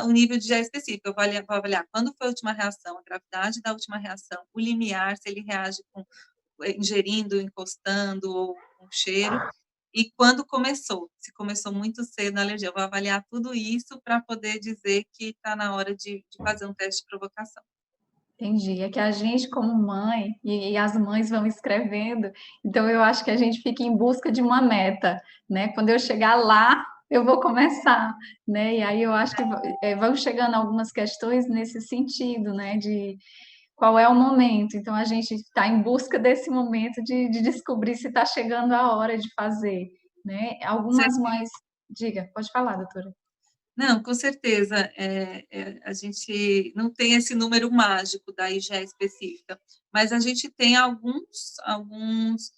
o nível de GE específico, eu vou avaliar quando foi a última reação, a gravidade da última reação, o limiar, se ele reage com ingerindo, encostando ou com cheiro, e quando começou, se começou muito cedo a alergia. Eu vou avaliar tudo isso para poder dizer que está na hora de fazer um teste de provocação. Entendi. É que a gente, como mãe, e as mães vão escrevendo, então eu acho que a gente fica em busca de uma meta, né? Quando eu chegar lá, eu vou começar, né? E aí eu acho que vão chegando algumas questões nesse sentido, né? De qual é o momento. Então a gente está em busca desse momento de descobrir se está chegando a hora de fazer, né? Algumas mães. Diga, pode falar, doutora. Não, com certeza, a gente não tem esse número mágico da IgE específica, mas a gente tem alguns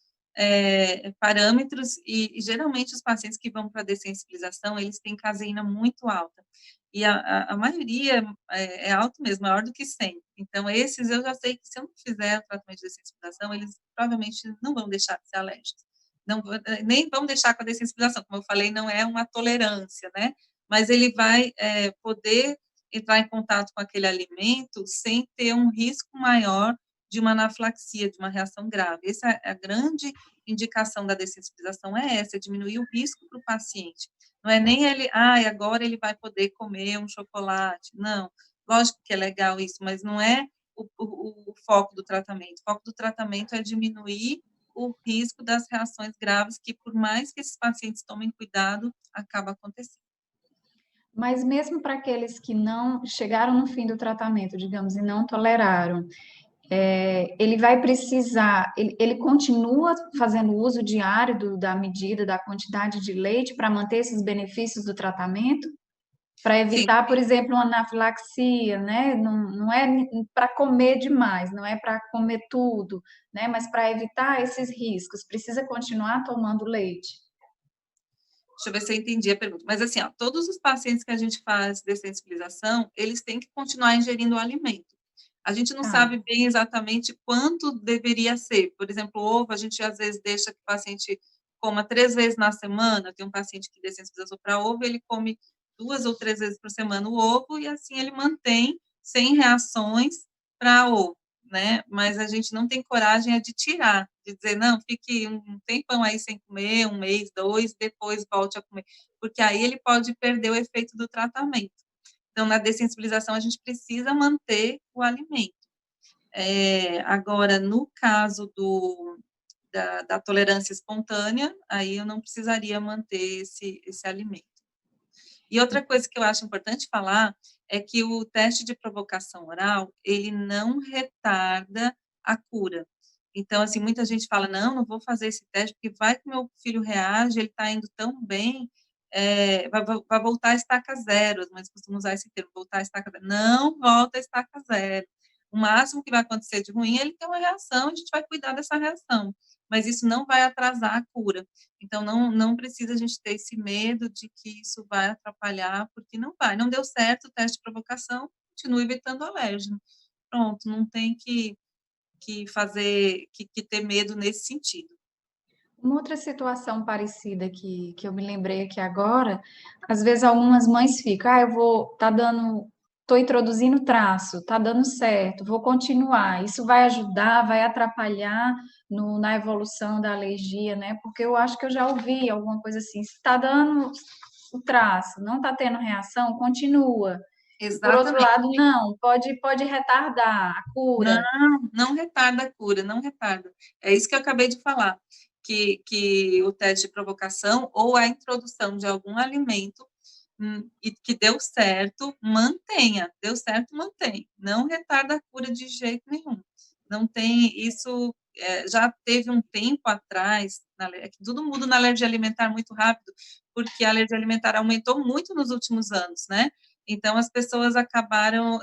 parâmetros e geralmente os pacientes que vão para dessensibilização, eles têm caseína muito alta, e a maioria é alto mesmo, maior do que 100. Então, esses eu já sei que se eu não fizer o tratamento de dessensibilização, eles provavelmente não vão deixar de ser alérgicos. Não, nem vão deixar com a dessensibilização, como eu falei, não é uma tolerância, né? Mas ele vai poder entrar em contato com aquele alimento sem ter um risco maior de uma anafilaxia, de uma reação grave. Essa é a grande indicação da dessensibilização, é essa, é diminuir o risco para o paciente. Não é nem ele, agora ele vai poder comer um chocolate. Não, lógico que é legal isso, mas não é o foco do tratamento. O foco do tratamento é diminuir o risco das reações graves que, por mais que esses pacientes tomem cuidado, acaba acontecendo. Mas mesmo para aqueles que não chegaram no fim do tratamento, digamos, e não toleraram, ele vai precisar, ele continua fazendo uso diário da medida, da quantidade de leite para manter esses benefícios do tratamento? Para Sim, evitar, por exemplo, uma anafilaxia, né? Não é para comer demais, não é para comer tudo, né? Mas para evitar esses riscos, precisa continuar tomando leite. deixa eu ver se eu entendi a pergunta. Mas, assim, ó, todos os pacientes que a gente faz dessensibilização, eles têm que continuar ingerindo o alimento. A gente não Tá. sabe bem exatamente quanto deveria ser. Por exemplo, o ovo, a gente às vezes deixa que o paciente coma 3 vezes na semana. Tem um paciente que dessensibilizou para ovo, ele come 2 ou 3 vezes por semana o ovo, e assim ele mantém sem reações para ovo, né? Mas a gente não tem coragem de tirar, de dizer, não, fique um tempão aí sem comer, 1 mês, 2, depois volte a comer, porque aí ele pode perder o efeito do tratamento. Então, na dessensibilização, a gente precisa manter o alimento. Agora, no caso da tolerância espontânea, aí eu não precisaria manter esse alimento. E outra coisa que eu acho importante falar é que o teste de provocação oral, ele não retarda a cura. Então, assim, muita gente fala, não vou fazer esse teste porque vai que meu filho reage, ele está indo tão bem. vai voltar a estaca zero, as mães costumam usar esse termo, voltar a estaca zero. Não volta a estaca zero. O máximo que vai acontecer de ruim é ele ter uma reação, a gente vai cuidar dessa reação, mas isso não vai atrasar a cura. Então, não precisa a gente ter esse medo de que isso vai atrapalhar, porque não vai. Não deu certo o teste de provocação, continue evitando o alérgeno. Pronto, não tem que ter medo nesse sentido. Uma outra situação parecida que eu me lembrei aqui agora, às vezes algumas mães ficam, tô introduzindo traço, tá dando certo, vou continuar. Isso vai ajudar, vai atrapalhar na evolução da alergia, né? Porque eu acho que eu já ouvi alguma coisa assim, se está dando o traço, não está tendo reação, continua. E por outro Exatamente. lado, não, pode retardar a cura. Não retarda a cura, não retarda. É isso que eu acabei de falar, que o teste de provocação ou a introdução de algum alimento e que deu certo, mantenha. Deu certo, mantém. Não retarda a cura de jeito nenhum. Não tem isso. Já teve um tempo atrás, tudo muda na alergia alimentar muito rápido, porque a alergia alimentar aumentou muito nos últimos anos, né? Então, as pessoas acabaram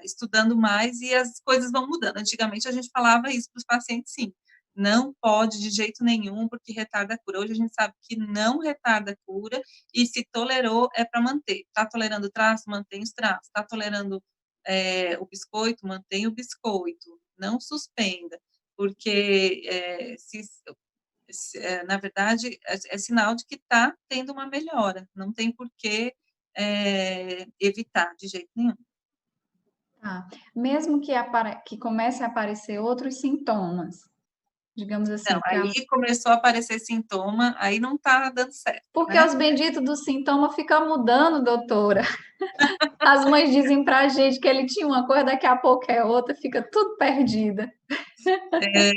estudando mais e as coisas vão mudando. Antigamente, a gente falava isso para os pacientes, sim. Não pode de jeito nenhum, porque retarda a cura. Hoje, a gente sabe que não retarda a cura e se tolerou, é para manter. Está tolerando o traço? Mantém os traços. Está tolerando o biscoito? Mantém o biscoito. Não suspenda, porque na verdade, é sinal de que está tendo uma melhora. Não tem por que evitar de jeito nenhum. Tá. Mesmo que comece a aparecer outros sintomas, digamos Não, assim, aí começou a aparecer sintoma, aí não está dando certo, porque né? os benditos dos sintomas ficam mudando, doutora. As mães dizem pra gente que ele tinha uma coisa, daqui a pouco é outra, fica tudo perdida.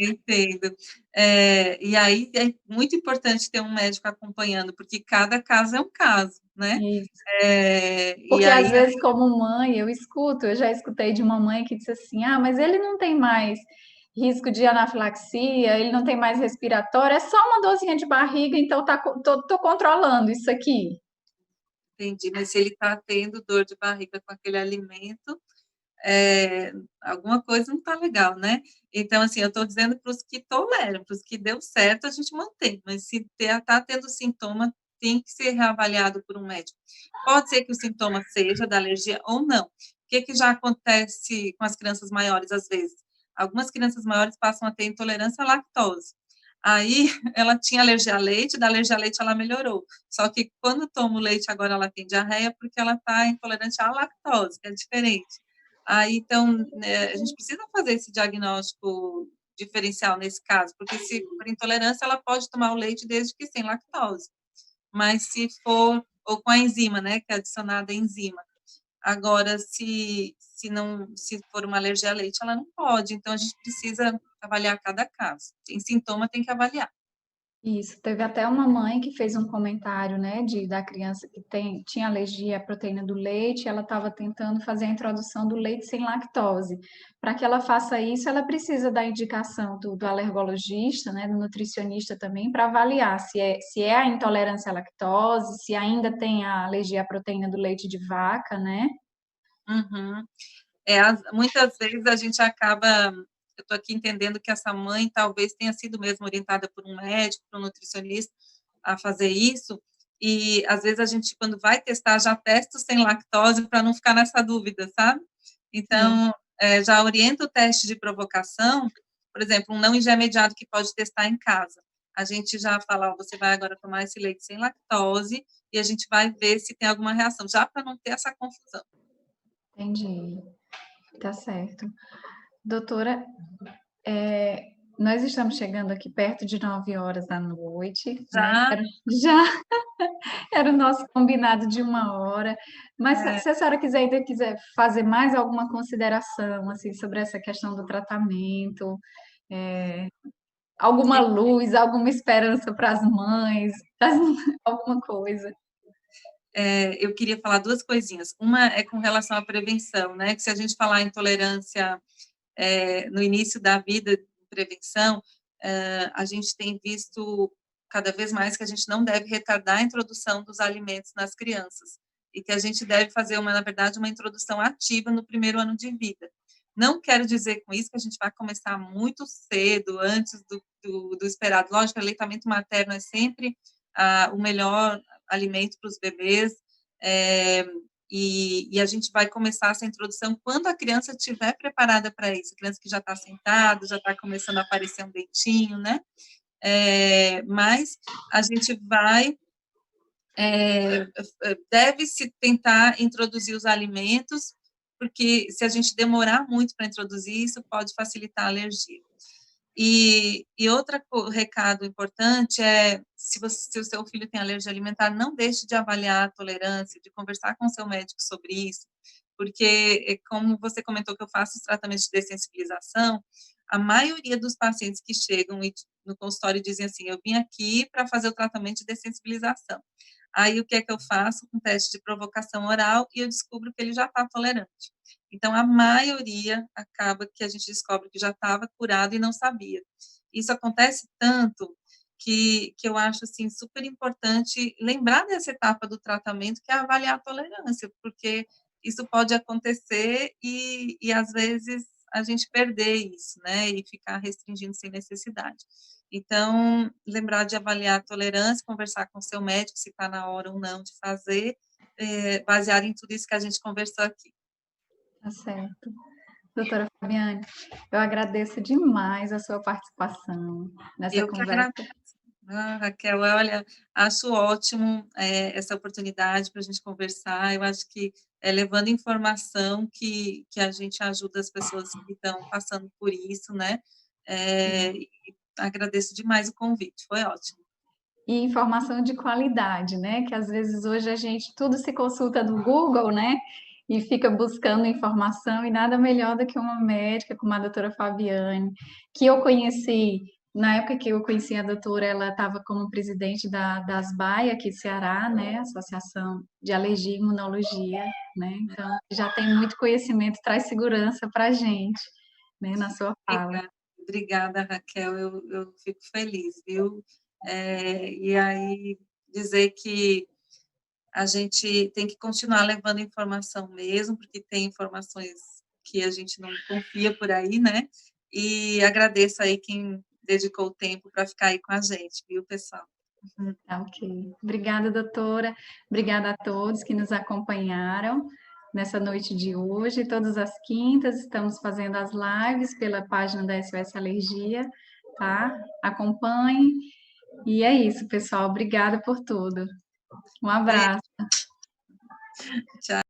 Entendo. E aí é muito importante ter um médico acompanhando, porque cada caso é um caso, né? Isso. E Porque às aí, vezes, como mãe, eu já escutei de uma mãe que disse assim: ah, mas ele não tem mais risco de anafilaxia, ele não tem mais respiratório, é só uma dorzinha de barriga, então tô controlando isso aqui. entendi, mas se ele está tendo dor de barriga com aquele alimento, alguma coisa não está legal, né? Então, assim, eu estou dizendo para os que toleram, para os que deu certo, a gente mantém, mas se está tendo sintoma, tem que ser reavaliado por um médico. Pode ser que o sintoma seja da alergia ou não. O que já acontece com as crianças maiores, às vezes? Algumas crianças maiores passam a ter intolerância à lactose. Aí, ela tinha alergia a leite, da alergia a leite ela melhorou. Só que quando toma o leite, agora ela tem diarreia, porque ela está intolerante à lactose, que é diferente. Aí, então, né, a gente precisa fazer esse diagnóstico diferencial nesse caso, porque se por intolerância, ela pode tomar o leite desde que sem lactose, mas se for, ou com a enzima, né, que é adicionada a enzima. Agora, se for uma alergia a leite, ela não pode, então a gente precisa avaliar cada caso. Tem sintoma, tem que avaliar. Isso, teve até uma mãe que fez um comentário, né, da criança que tinha alergia à proteína do leite, ela estava tentando fazer a introdução do leite sem lactose. Para que ela faça isso, ela precisa da indicação do alergologista, né, do nutricionista também, para avaliar se é a intolerância à lactose, se ainda tem a alergia à proteína do leite de vaca, né? Uhum. Muitas vezes a gente acaba, eu estou aqui entendendo que essa mãe talvez tenha sido mesmo orientada por um médico, por um nutricionista, a fazer isso, e às vezes a gente, quando vai testar, já testa sem lactose para não ficar nessa dúvida, sabe? Sim. Então, já orienta o teste de provocação, por exemplo, um não intermediado que pode testar em casa. A gente já fala, ó, você vai agora tomar esse leite sem lactose, e a gente vai ver se tem alguma reação, já para não ter essa confusão. Entendi. Tá certo. Doutora, nós estamos chegando aqui perto de 9 horas da noite, né? Já Já era o nosso combinado de 1 hora. Mas é, se a senhora quiser fazer mais alguma consideração assim sobre essa questão do tratamento, alguma luz, alguma esperança para as mães, alguma coisa. eu queria falar duas coisinhas. Uma é com relação à prevenção, né? Que se a gente falar em tolerância no início da vida, prevenção, a gente tem visto cada vez mais que a gente não deve retardar a introdução dos alimentos nas crianças e que a gente deve fazer, na verdade, uma introdução ativa no primeiro ano de vida. Não quero dizer com isso que a gente vai começar muito cedo, antes do esperado. Lógico, o aleitamento materno é sempre o melhor alimento para os bebês, e a gente vai começar essa introdução quando a criança estiver preparada para isso, a criança que já está sentada, já está começando a aparecer um dentinho, né? Mas a gente deve-se tentar introduzir os alimentos, porque se a gente demorar muito para introduzir, isso pode facilitar a alergia. E outro recado importante é, se o seu filho tem alergia alimentar, não deixe de avaliar a tolerância, de conversar com o seu médico sobre isso, porque, como você comentou que eu faço os tratamentos de dessensibilização, a maioria dos pacientes que chegam no consultório dizem assim, eu vim aqui para fazer o tratamento de dessensibilização. Aí, o que é que eu faço? Um teste de provocação oral e eu descubro que ele já está tolerante. Então, a maioria acaba que a gente descobre que já estava curado e não sabia. Isso acontece tanto que eu acho, assim, super importante lembrar dessa etapa do tratamento, que é avaliar a tolerância, porque isso pode acontecer e às vezes, a gente perder isso, né, e ficar restringindo sem necessidade. Então, lembrar de avaliar a tolerância, conversar com o seu médico, se está na hora ou não de fazer, baseado em tudo isso que a gente conversou aqui. Tá certo. Doutora Fabiane, eu agradeço demais a sua participação nessa Eu que conversa. agradeço. Raquel, olha, acho ótimo essa oportunidade para a gente conversar. Eu acho que é levando informação que a gente ajuda as pessoas que estão passando por isso, né? E agradeço demais o convite, foi ótimo. E informação de qualidade, né? Que às vezes hoje a gente tudo se consulta no Google, né? E fica buscando informação, e nada melhor do que uma médica como a doutora Fabiane, que eu conheci, na época que eu conheci a doutora, ela estava como presidente da ASBAI aqui do Ceará, né? Associação de Alergia e Imunologia, né? Então, já tem muito conhecimento, traz segurança para a gente, né? Na sua fala. Obrigada, Raquel, eu fico feliz, viu? E aí, dizer que a gente tem que continuar levando informação mesmo, porque tem informações que a gente não confia por aí, né? E agradeço aí quem dedicou o tempo para ficar aí com a gente, viu, pessoal? Tá, ok. Obrigada, doutora. Obrigada a todos que nos acompanharam nessa noite de hoje. Todas as quintas estamos fazendo as lives pela página da SOS Alergia, tá? Acompanhe. E é isso, pessoal. Obrigada por tudo. Um abraço. Tchau.